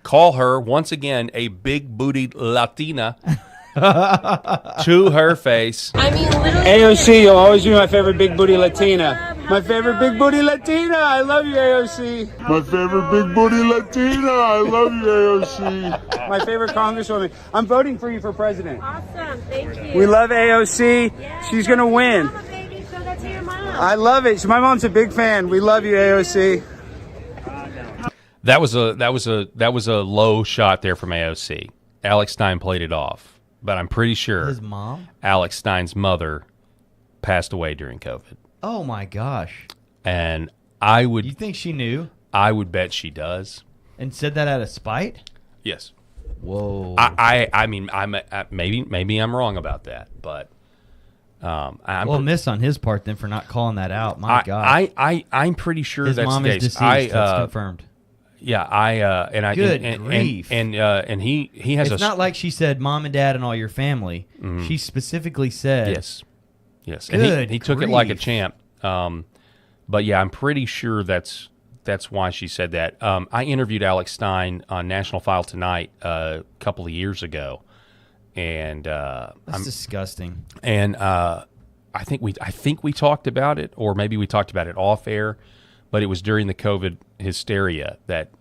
call her, once again, a big-bootied Latina to her face. I mean, literally. AOC, you'll always be my favorite big booty Latina. My favorite big booty Latina. I love you, AOC. My favorite big booty Latina. I love you, AOC. My favorite congresswoman. I'm voting for you for president. Awesome. Thank you. We love AOC. Yes. She's going to win. Mama, baby, so that's your mom. I love it. My mom's a big fan. We love you, AOC. That was a low shot there from AOC. Alex Stein played it off, but I'm pretty sure his mom, Alex Stein's mother, passed away during COVID. Oh my gosh! And I would. You think she knew? I would bet she does. And said that out of spite? Yes. Whoa. I mean, maybe I'm wrong about that, but miss on his part then for not calling that out. My God. I'm pretty sure his that's mom the is case. deceased. That's confirmed. Yeah, Good grief. And he has. It's not like she said mom and dad and all your family. Mm-hmm. She specifically said yes, Good and he took it like a grief. champ. But yeah, I'm pretty sure that's why she said that. I interviewed Alex Stein on National File Tonight a couple of years ago, and that's disgusting. And I think we talked about it, or maybe we talked about it off air, but it was during the COVID hysteria that,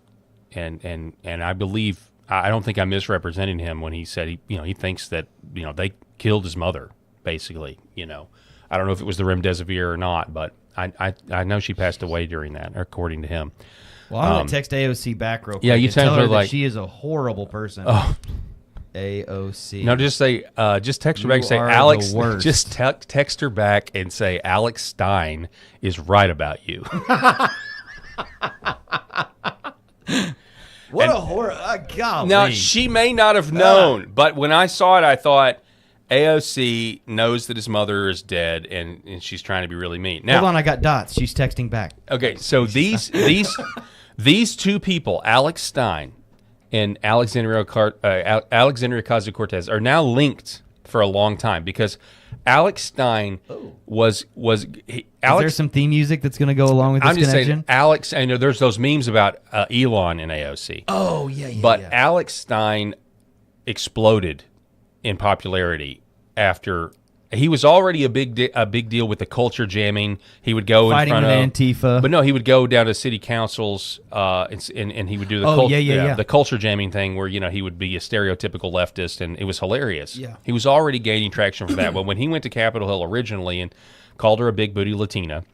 and I believe I don't think I'm misrepresenting him when he said he thinks that they killed his mother basically. I don't know if it was the remdesivir or not, but I know she passed away during that, according to him. Well, I'm gonna text AOC back real quick. Yeah, you and tell her like that she is a horrible person. Oh. AOC. No, just say, just text her back and say, Alex. Just text her back and say, Alex Stein is right about you. What a horror! Golly. Now she may not have known, but when I saw it, I thought AOC knows that his mother is dead, and she's trying to be really mean. Now, hold on, I got dots. She's texting back. Okay, so these two people, Alex Stein and Alexandria Ocasio-Cortez, are now linked for a long time because Alex Stein was Is there some theme music that's going to go along with this I'm just connection? saying, Alex. I know there's those memes about Elon and AOC. Oh yeah. But Alex Stein exploded in popularity after he was already a big deal with the culture jamming. He would go Fighting in front with of Antifa. but no, he would go down to city councils and he would do the the culture jamming thing where he would be a stereotypical leftist, and it was hilarious. Yeah. He was already gaining traction for that. But when he went to Capitol Hill originally and called her a big booty Latina,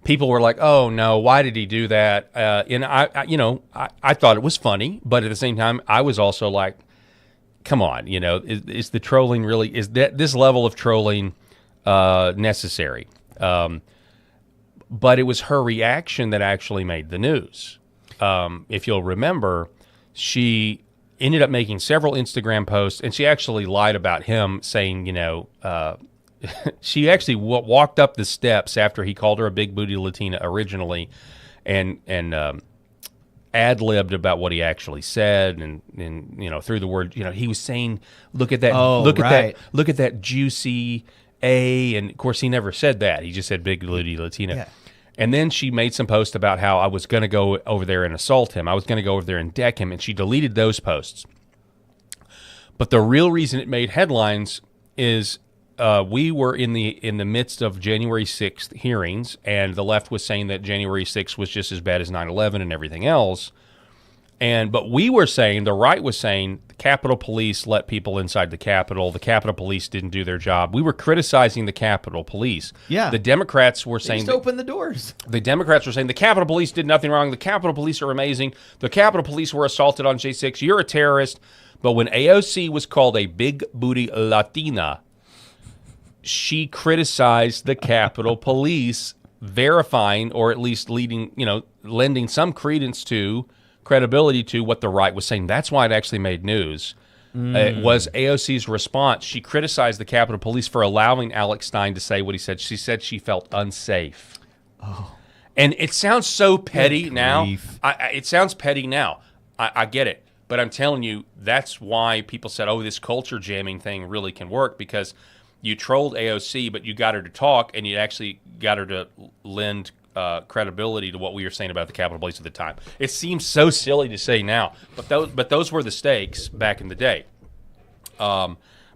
people were like, "Oh no, why did he do that?" And I thought it was funny, but at the same time, I was also like, come on, is the trolling really, is that this level of trolling necessary? But it was her reaction that actually made the news. If you'll remember, she ended up making several Instagram posts, and she actually lied about him, saying, she actually walked up the steps after he called her a big booty Latina originally, and ad-libbed about what he actually said, and through the word, he was saying, look at that, look at that juicy A, and of course he never said that. He just said big booty Latina. Yeah. And then she made some posts about how I was going to go over there and assault him. I was going to go over there and deck him, and she deleted those posts. But the real reason it made headlines is we were in the midst of January 6th hearings, and the left was saying that January 6th was just as bad as 9/11 and everything else. But we were saying, the right was saying, the Capitol Police let people inside the Capitol. The Capitol Police didn't do their job. We were criticizing the Capitol Police. Yeah. The Democrats were saying, just open the doors. The Democrats were saying the Capitol Police did nothing wrong. The Capitol Police are amazing. The Capitol Police were assaulted on J6. You're a terrorist. But when AOC was called a big booty Latina, she criticized the Capitol Police, verifying, or at least lending some credibility to what the right was saying. That's why it actually made news. It was AOC's response. She criticized the Capitol Police for allowing Alex Stein to say what he said. She said she felt unsafe. Oh. And it sounds so petty now. It sounds petty now. I get it. But I'm telling you, that's why people said, oh, this culture jamming thing really can work, because you trolled AOC, but you got her to talk, and you actually got her to lend credibility to what we were saying about the Capitol Police at the time. It seems so silly to say now, but those were the stakes back in the day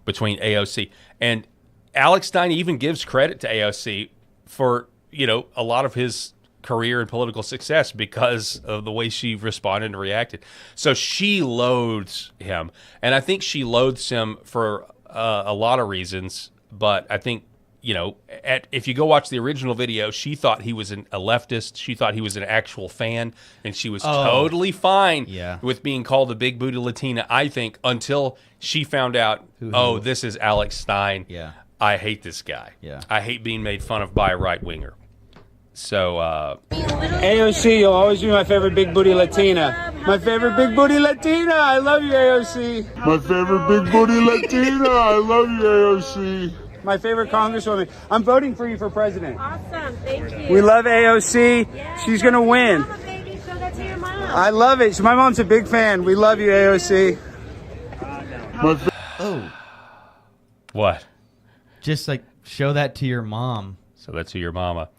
between AOC. And Alex Stein even gives credit to AOC for a lot of his career and political success because of the way she responded and reacted. So she loathes him, and I think she loathes him for a lot of reasons. But I think, if you go watch the original video, she thought he was a leftist. She thought he was an actual fan, and she was totally fine with being called a big booty Latina, I think, until she found out, this is Alex Stein. Yeah. I hate this guy. Yeah. I hate being made fun of by a right-winger. So, AOC, you'll always be my favorite big booty Latina. My favorite big booty Latina. I love you, AOC. My favorite big booty Latina. I love you, AOC. My favorite congresswoman. I'm voting for you for president. Awesome. Thank you. We love AOC. Yeah. She's going to win. Mama, baby, show that to your mom. I love it. So my mom's a big fan. We love you, AOC. what? Just show that to your mom. So that's to your mama.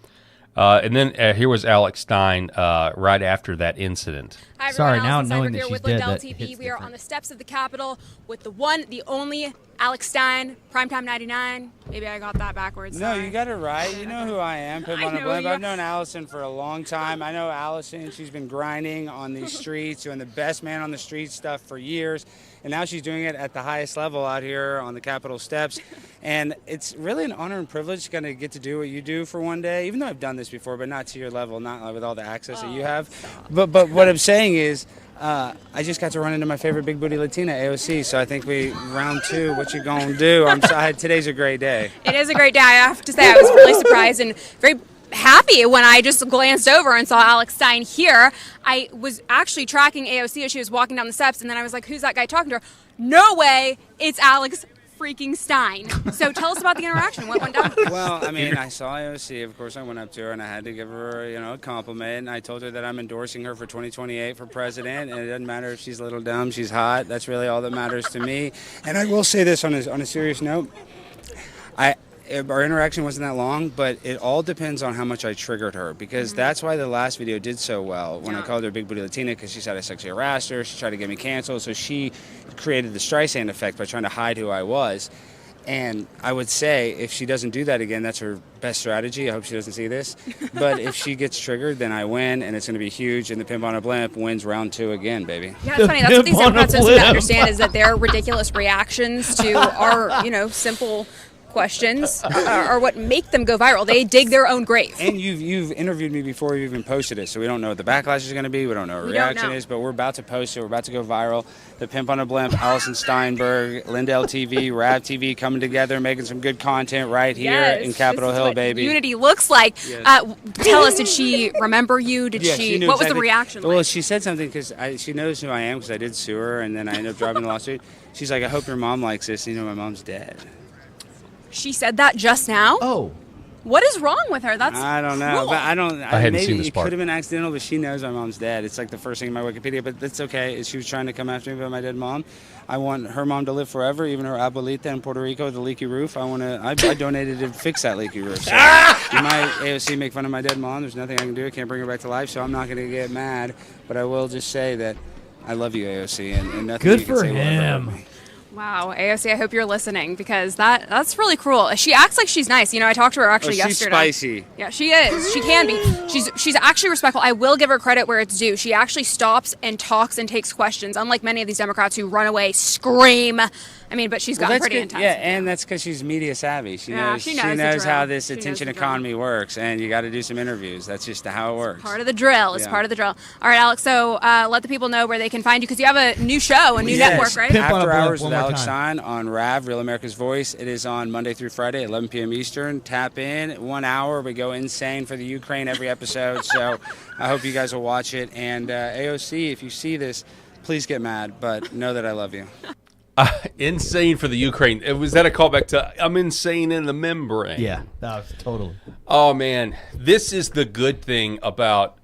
And then here was Alex Stein right after that incident. Hi, Sorry, everyone. now Allison knowing Cyber that here she's with dead, Lindell that TV. hits We are on the steps of the Capitol with the one, the only Alex Stein, Primetime 99. Maybe I got that backwards. No, Sorry. you got it right. You know who I am. Put I on a know blimp. you. I've known Allison for a long time. I know Allison. She's been grinding on these streets, doing the best man on the street stuff for years. And now she's doing it at the highest level out here on the Capitol steps. And it's really an honor and privilege to get to do what you do for one day, even though I've done this before, but not to your level, not with all the access that you have. But what I'm saying is, I just got to run into my favorite big booty Latina, AOC. So I think round two, what you gonna do? Today's a great day. It is a great day. I have to say, I was really surprised and very happy when I just glanced over and saw Alex Stein here. I was actually tracking AOC as she was walking down the steps, and then I was like, who's that guy talking to her? No way, it's Alex freaking Stein. So tell us about the interaction. What went down? Well, I mean, I saw AOC. Of course, I went up to her and I had to give her, a compliment. And I told her that I'm endorsing her for 2028 for president. And it doesn't matter if she's a little dumb, she's hot. That's really all that matters to me. And I will say this on a serious note. Our interaction wasn't that long, but it all depends on how much I triggered her, because that's why the last video did so well when I called her Big Booty Latina, because she said I sexually harassed her. She tried to get me canceled, so she created the Streisand effect by trying to hide who I was. And I would say if she doesn't do that again, that's her best strategy. I hope she doesn't see this. But if she gets triggered, then I win, and it's going to be huge, and the Pimp on a Blimp wins round 2 again, baby. Yeah, it's funny. That's what these Democrats don't seem to understand, is that their ridiculous reactions to our, simple questions are what make them go viral. They dig their own grave. And you've interviewed me before you even posted it, so we don't know what the backlash is going to be. We don't know what reaction is, but we're about to post it. We're about to go viral. The Pimp on a Blimp, Allison Steinberg, Lindell TV, Rav TV coming together, making some good content right here in Capitol Hill, baby. Unity looks like. Yes. Tell us, did she remember you? Did she? What was the reaction like? Well, she said something because she knows who I am because I did sue her, and then I ended up driving the lawsuit. She's like, I hope your mom likes this. My mom's dead. She said that just now? Oh. What is wrong with her? That's I don't know. cruel. But I hadn't maybe seen this part. It could have been accidental, but she knows my mom's dead. It's like the first thing in my Wikipedia, but that's okay. She was trying to come after me about my dead mom. I want her mom to live forever, even her abuelita in Puerto Rico with the leaky roof. I donated to fix that leaky roof. So you might AOC make fun of my dead mom. There's nothing I can do. I can't bring her back to life, so I'm not going to get mad. But I will just say that I love you, AOC, and nothing Good you can for say will ever him. hurt me. Wow, AOC, I hope you're listening, because that's really cruel. She acts like she's nice. I talked to her actually she's yesterday. Spicy. Yeah, she is. She can be. She's actually respectful. I will give her credit where it's due. She actually stops and talks and takes questions, unlike many of these Democrats who run away, scream. But she's gotten pretty intense. Yeah, and that's because she's media savvy. She knows how this attention economy works, and you got to do some interviews. That's just how it works. Part of the drill. It's part of the drill. All right, Alex, so let the people know where they can find you, because you have a new show, a new network, right? After Hours with Alex Stein on RAV, Real America's Voice. It is on Monday through Friday at 11 p.m. Eastern. Tap in. 1 hour. We go insane for the Ukraine every episode, so I hope you guys will watch it. And AOC, if you see this, please get mad, but know that I love you. Insane for the Ukraine. Was that a callback to I'm insane in the membrane? Yeah, that was totally. Oh, man. This is the good thing about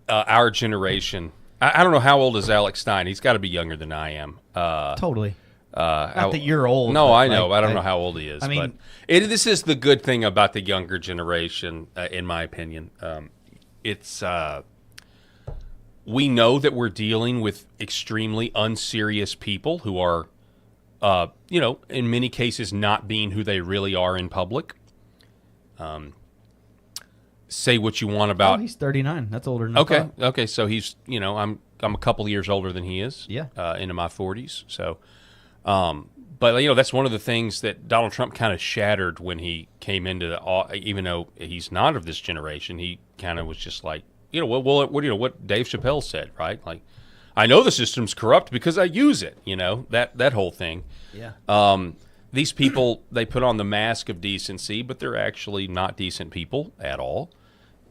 our generation. I don't know, how old is Alex Stein? He's got to be younger than I am. Totally. Not that you're old. No, I know. I don't know how old he is. But this is the good thing about the younger generation, in my opinion. We know that we're dealing with extremely unserious people who are, in many cases not being who they really are in public. Say what you want about. Oh, he's 39. That's older than I thought. Okay. So he's, I'm a couple of years older than he is. Yeah. Into my 40s. So, but that's one of the things that Donald Trump kind of shattered when he came into even though he's not of this generation, he kind of was just like, what Dave Chappelle said, right? Like, I know the system's corrupt because I use it. That whole thing. Yeah. These people, they put on the mask of decency, but they're actually not decent people at all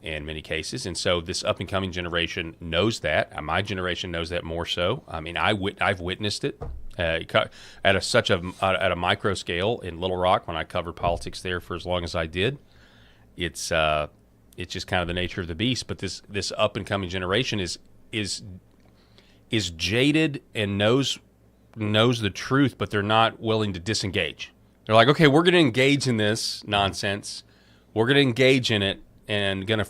in many cases. And so this up-and-coming generation knows that. My generation knows that more so. I've witnessed it at a micro scale in Little Rock when I covered politics there for as long as I did. It's just kind of the nature of the beast. But this up-and-coming generation is jaded and knows the truth, but they're not willing to disengage. They're like, okay, we're going to engage in this nonsense. We're going to engage in it and gonna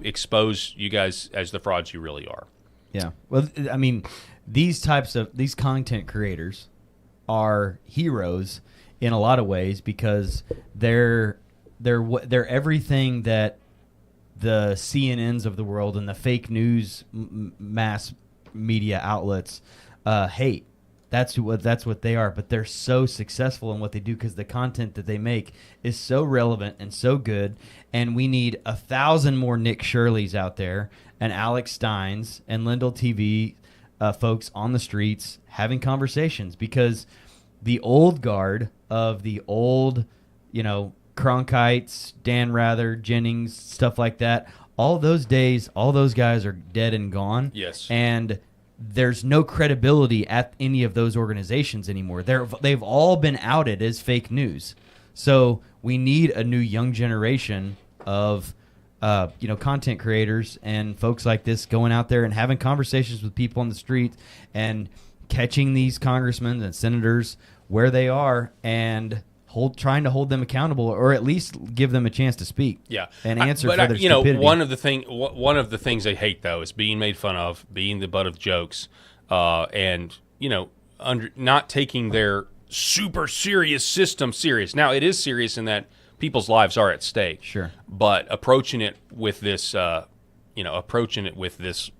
expose you guys as the frauds you really are. Yeah. Well, these content creators are heroes in a lot of ways, because they're everything that the CNNs of the world and the fake news mass media outlets hate. That's what they are, but they're so successful in what they do because the content that they make is so relevant and so good. And we need 1,000 more Nick Shirleys out there, and Alex Steins and Lindell TV folks on the streets having conversations, because the old guard of the old, Cronkites, Dan Rather, Jennings, stuff like that, all those days, all those guys are dead and gone. Yes. And there's no credibility at any of those organizations anymore. They've all been outed as fake news. So we need a new young generation of content creators and folks like this going out there and having conversations with people on the street and catching these congressmen and senators where they are and trying to hold them accountable, or at least give them a chance to speak. Yeah, and answer for their you know, stupidity. one of the things they hate though is being made fun of, being the butt of jokes, and you know, not taking their super serious system serious. Now it is serious in that people's lives are at stake. Sure, but approaching it with this,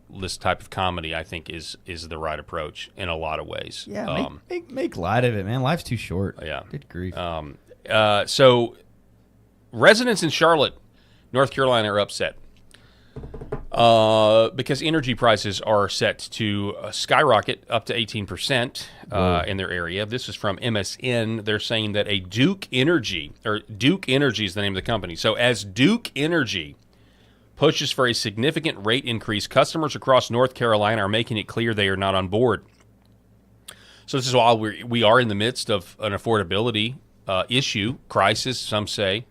this type of comedy, I think is the right approach in a lot of ways. Yeah, make light of it, man. Life's too short. Yeah, good grief. So residents in Charlotte, North Carolina, are upset because energy prices are set to skyrocket up to 18% in their area. This is from MSN. They're saying that Duke Energy is the name of the company. So as Duke Energy pushes for a significant rate increase, customers across North Carolina are making it clear they are not on board. So this is why we are in the midst of an affordability crisis, some say.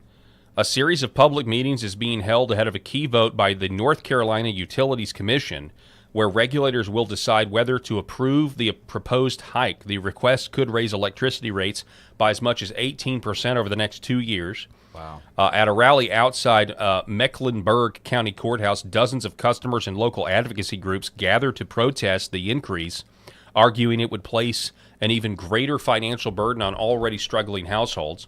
A series of public meetings is being held ahead of a key vote by the North Carolina Utilities Commission, where regulators will decide whether to approve the proposed hike. The request could raise electricity rates by as much as 18% over the next 2 years. Wow. At a rally outside Mecklenburg County Courthouse, dozens of customers and local advocacy groups gathered to protest the increase, arguing it would place an even greater financial burden on already struggling households.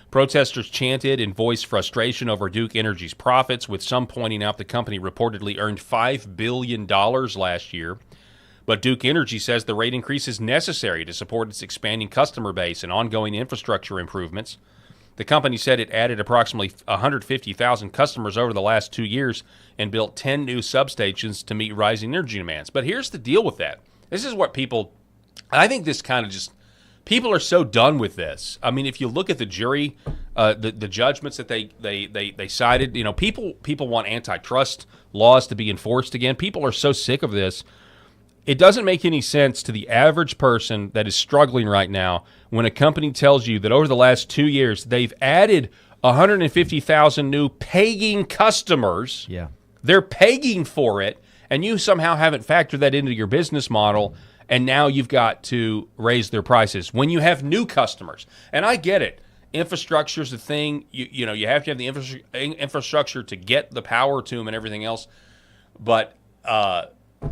Protesters chanted and voiced frustration over Duke Energy's profits, with some pointing out the company reportedly earned $5 billion last year. But Duke Energy says the rate increase is necessary to support its expanding customer base and ongoing infrastructure improvements. The company said it added approximately 150,000 customers over the last 2 years and built 10 new substations to meet rising energy demands. But here's the deal with that. This is what I think this kind of just, people are so done with this. I mean, if you look at the jury, the judgments that they cited, you know, people want antitrust laws to be enforced again. People are so sick of this. It doesn't make any sense to the average person that is struggling right now when a company tells you that over the last 2 years they've added 150,000 new paying customers. Yeah. They're paying for it, and you somehow haven't factored that into your business model, and now you've got to raise their prices when you have new customers. And I get it. Infrastructure is the thing. You know, you have to have the infrastructure to get the power to them and everything else. But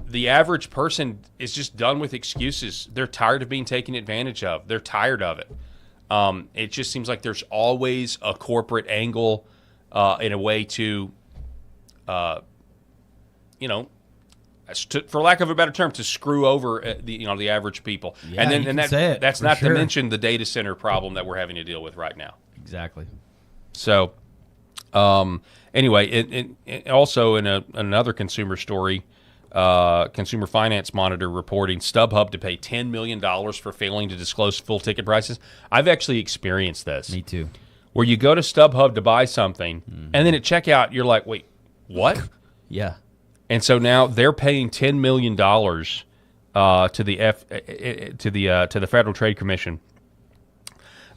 the average person is just done with excuses. They're tired of being taken advantage of. They're tired of it. It just seems like there's always a corporate angle in a way to, for lack of a better term, to screw over the average people. Yeah, that's not to mention the data center problem that we're having to deal with right now. Exactly. So, anyway, it also in another consumer story, Consumer Finance Monitor reporting StubHub to pay $10 million for failing to disclose full ticket prices. I've actually experienced this. Me too. Where you go to StubHub to buy something, and then at checkout you're like, "Wait, what?" Yeah. And so now they're paying $10 million to the Federal Trade Commission.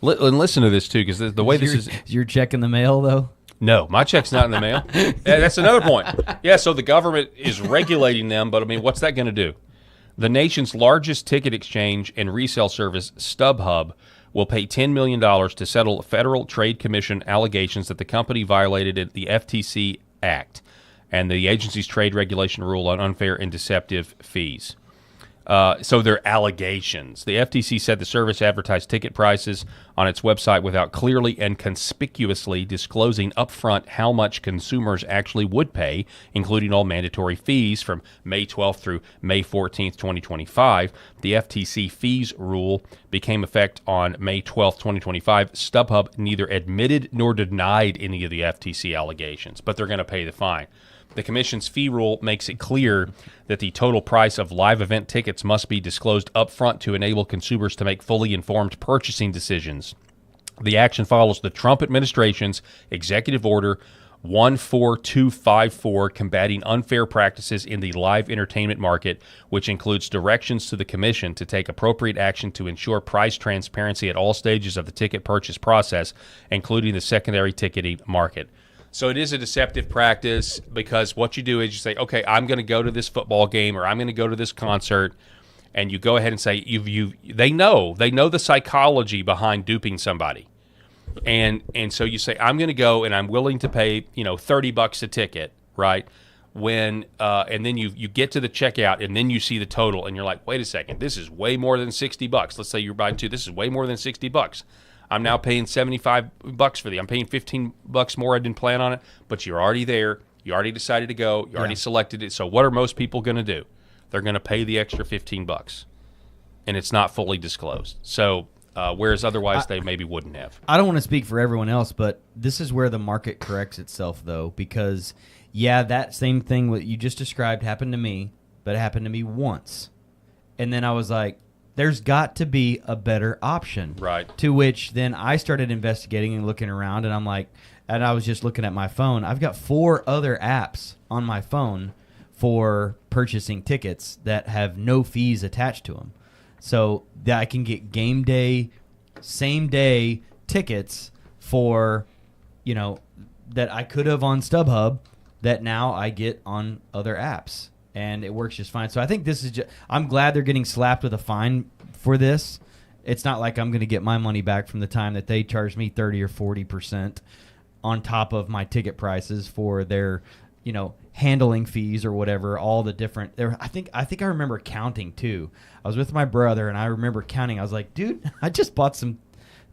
And listen to this too, because the way this is, you're checking the mail though. No, my check's not in the mail. That's another point. Yeah, so the government is regulating them, but I mean, what's that going to do? The nation's largest ticket exchange and resale service, StubHub, will pay $10 million to settle Federal Trade Commission allegations that the company violated the FTC Act and the agency's trade regulation rule on unfair and deceptive fees. So they're allegations. The FTC said the service advertised ticket prices on its website without clearly and conspicuously disclosing upfront how much consumers actually would pay, including all mandatory fees from May 12th through May 14th, 2025. The FTC fees rule became effect on May 12th, 2025. StubHub neither admitted nor denied any of the FTC allegations, but they're going to pay the fine. The Commission's fee rule makes it clear that the total price of live event tickets must be disclosed upfront to enable consumers to make fully informed purchasing decisions. The action follows the Trump administration's Executive Order 14254 combating unfair practices in the live entertainment market, which includes directions to the Commission to take appropriate action to ensure price transparency at all stages of the ticket purchase process, including the secondary ticketing market. So it is a deceptive practice because what you do is you say, okay, I'm going to go to this football game or I'm going to go to this concert, and you go ahead and say they know the psychology behind duping somebody. And so you say, I'm going to go and I'm willing to pay, $30 a ticket, right? When and then you get to the checkout and then you see the total and you're like, wait a second, this is way more than $60. Let's say you're buying 2. This is way more than $60. I'm now paying $75 for the. I'm paying $15 more. I didn't plan on it, but you're already there. You already decided to go. You already selected it. So what are most people going to do? They're going to pay the extra $15, and it's not fully disclosed. So whereas otherwise they maybe wouldn't have. I don't want to speak for everyone else, but this is where the market corrects itself, though, because that same thing what you just described happened to me, but it happened to me once, and then I was like, there's got to be a better option. Right. To which then I started investigating and looking around, and I'm like, and I was just looking at my phone. I've got 4 other apps on my phone for purchasing tickets that have no fees attached to them. So that I can get game day, same day tickets for, that I could have on StubHub that now I get on other apps. And it works just fine. So I think this is I'm glad they're getting slapped with a fine for this. It's not like I'm going to get my money back from the time that they charged me 30 or 40% on top of my ticket prices for their, handling fees or whatever, all the different I think I remember counting too. I was with my brother and I remember counting. I was like, dude, I just bought some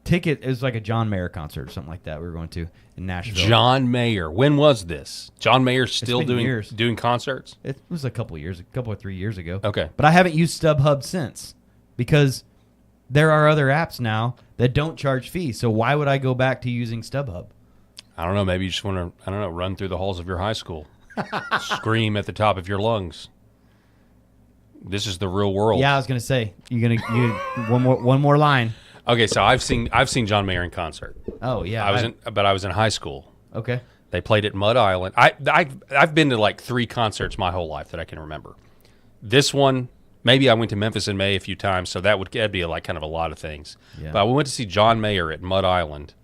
ticket. It was like a John Mayer concert or something like that we were going to in Nashville. John Mayer. When was this? John Mayer's still doing concerts? It was a couple or 3 years ago. Okay. But I haven't used StubHub since because there are other apps now that don't charge fees. So why would I go back to using StubHub? I don't know. Maybe you just want to, run through the halls of your high school. Scream at the top of your lungs. This is the real world. Yeah, I was going to say, one more line. Okay, so I've seen John Mayer in concert. Oh yeah, I was in high school. Okay, they played at Mud Island. I've been to like 3 concerts my whole life that I can remember. This one, maybe I went to Memphis in May a few times, so that'd be like kind of a lot of things. Yeah. But we went to see John Mayer at Mud Island.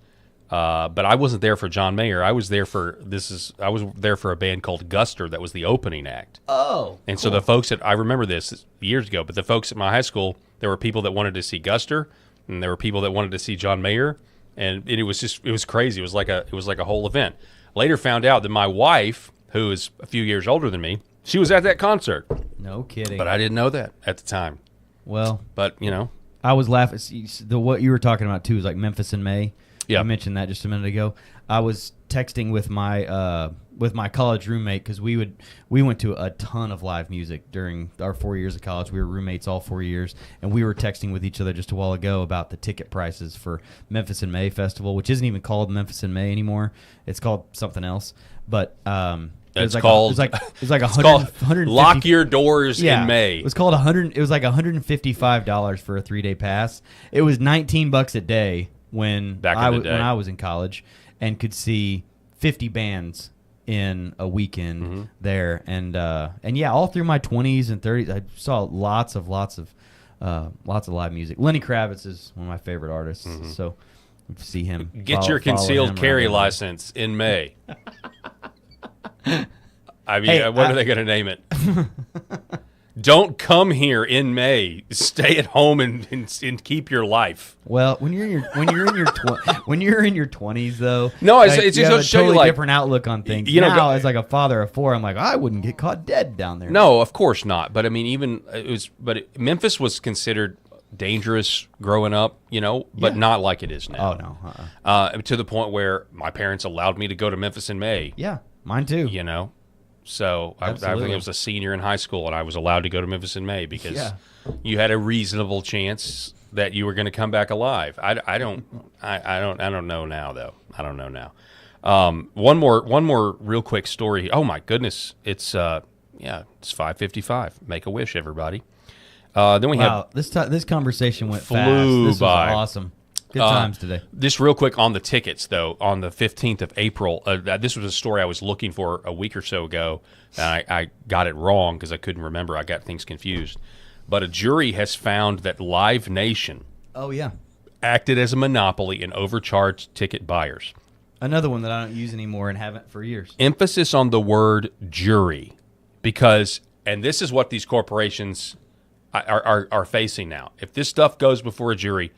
But I wasn't there for John Mayer. I was there for a band called Guster that was the opening act. Oh, and cool. So the folks I remember this years ago, but the folks at my high school, there were people that wanted to see Guster. And there were people that wanted to see John Mayer, and it was crazy. It was like a whole event. Later found out that my wife, who is a few years older than me, she was at that concert. No kidding. But I didn't know that at the time. Well, but I was laughing. What you were talking about too is like Memphis in May. Yeah, I mentioned that just a minute ago. I was texting with my college roommate because we went to a ton of live music during our 4 years of college. We were roommates all 4 years, and we were texting with each other just a while ago about the ticket prices for Memphis in May Festival, which isn't even called Memphis in May anymore. It's called something else. But it's called 150, Lock Your Doors in May. It was called $100. It was like $155 for a 3-day pass. It was $19 a day when I was in college and could see 50 bands in a weekend there, and all through my 20s and 30s, I saw lots of live music. Lenny Kravitz is one of my favorite artists, so see him. Get your concealed carry license in May. I mean, what are they going to name it? Don't come here in May. Stay at home and keep your life. Well, when you're in your 20s though, no, it's you have just a totally like, different outlook on things. As like a father of 4, I'm like, I wouldn't get caught dead down there. No, of course not. But I mean, Memphis was considered dangerous growing up, but not like it is now. Oh no, to the point where my parents allowed me to go to Memphis in May. Yeah, mine too. So I think I was a senior in high school, and I was allowed to go to Memphis in May because you had a reasonable chance that you were going to come back alive. I don't know now though. I don't know now. One more real quick story. Oh my goodness, it's 5:55. Make a wish, everybody. Then we have this conversation went flew fast. This by. was awesome. Good times today. Just real quick on the tickets, though, on the 15th of April, this was a story I was looking for a week or so ago, and I got it wrong because I couldn't remember. I got things confused. But a jury has found that Live Nation acted as a monopoly and overcharged ticket buyers. Another one that I don't use anymore and haven't for years. Emphasis on the word jury because, and this is what these corporations are facing now. If this stuff goes before a jury,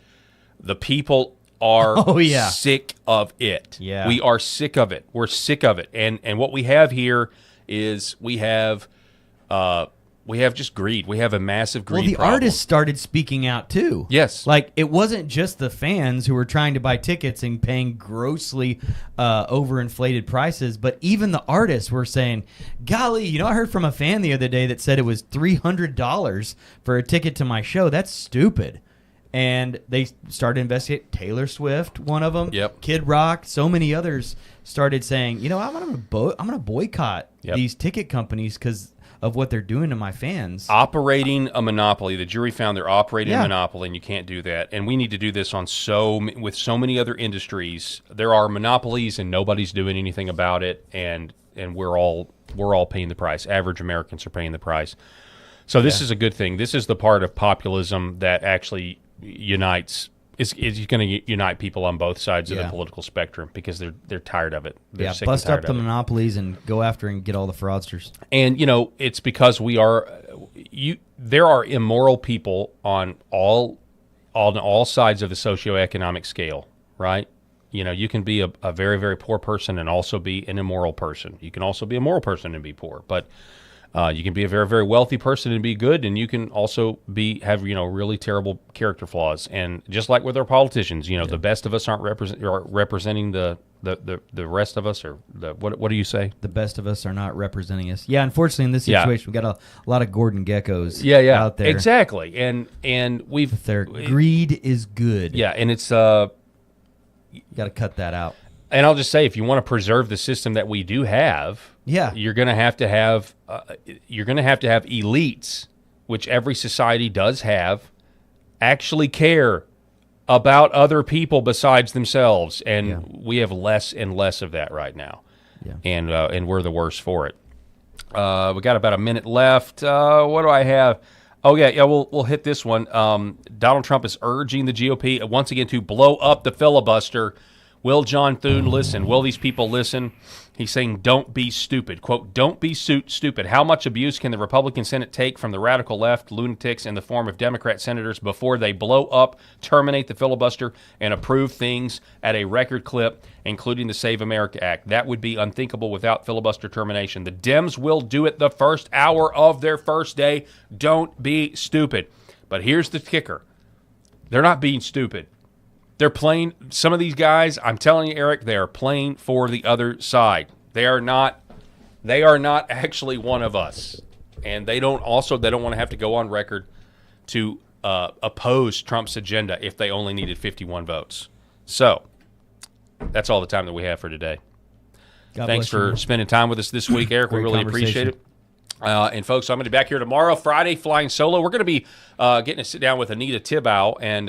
the people are yeah. sick of it. Yeah. We are sick of it. We're sick of it. And what we have here is we have just greed. We have a massive greed Well, the problem. artists started speaking out too. Yes. Like, it wasn't just the fans who were trying to buy tickets and paying grossly overinflated prices, but even the artists were saying, golly, I heard from a fan the other day that said it was $300 for a ticket to my show. That's stupid. And they started investigating. Taylor Swift, one of them. Yep. Kid Rock, so many others started saying, I'm going to boycott these ticket companies because of what they're doing to my fans. Operating a monopoly. The jury found they're operating a Yeah. monopoly, and you can't do that. And we need to do this on with so many other industries. There are monopolies, and nobody's doing anything about it. And we're all paying the price. Average Americans are paying the price. So this is a good thing. This is the part of populism that actually unites. Is going to unite people on both sides of the political spectrum because they're tired of it. They're sick bust and tired up the of it. monopolies and go after and get all the fraudsters. And it's because there are immoral people on all sides of the socioeconomic scale, right? You can be a very, very poor person and also be an immoral person. You can also be a moral person and be poor, but you can be a very, very wealthy person and be good, and you can also have really terrible character flaws. And just like with our politicians, the best of us aren't representing the rest of us, or what do you say? The best of us are not representing us. Yeah, unfortunately, in this situation, we've got a lot of Gordon Geckos out there. Exactly. And their greed is good. Yeah, and it's you got to cut that out. And I'll just say, if you want to preserve the system that we do have, you're going to have elites, which every society does have, actually care about other people besides themselves, and we have less and less of that right now. And we're the worst for it. We got about a minute left. What do I have? Oh yeah, we'll hit this one. Donald Trump is urging the GOP once again to blow up the filibuster. Will John Thune listen? Will these people listen? He's saying, don't be stupid. Quote, don't be stupid. How much abuse can the Republican Senate take from the radical left lunatics in the form of Democrat senators before they blow up, terminate the filibuster, and approve things at a record clip, including the Save America Act? That would be unthinkable without filibuster termination. The Dems will do it the first hour of their first day. Don't be stupid. But here's the kicker. They're not being stupid. They're playing, some of these guys, I'm telling you, Eric, they are playing for the other side. They are not actually one of us. And they don't want to have to go on record to oppose Trump's agenda if they only needed 51 votes. So, that's all the time that we have for today. Thanks for spending time with us this week, Eric. We really appreciate it. And folks, I'm going to be back here tomorrow, Friday, flying solo. We're going to be getting to sit down with Anita Thibault and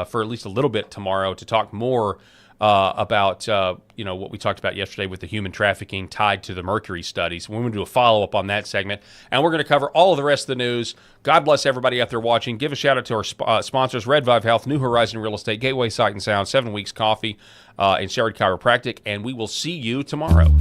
for at least a little bit tomorrow to talk more about what we talked about yesterday with the human trafficking tied to the Mercury studies. We're going to do a follow-up on that segment, and we're going to cover all of the rest of the news. God bless everybody out there watching. Give a shout-out to our sponsors, Red Vive Health, New Horizon Real Estate, Gateway Sight and Sound, 7 Weeks Coffee, and Sherrod Chiropractic, and we will see you tomorrow.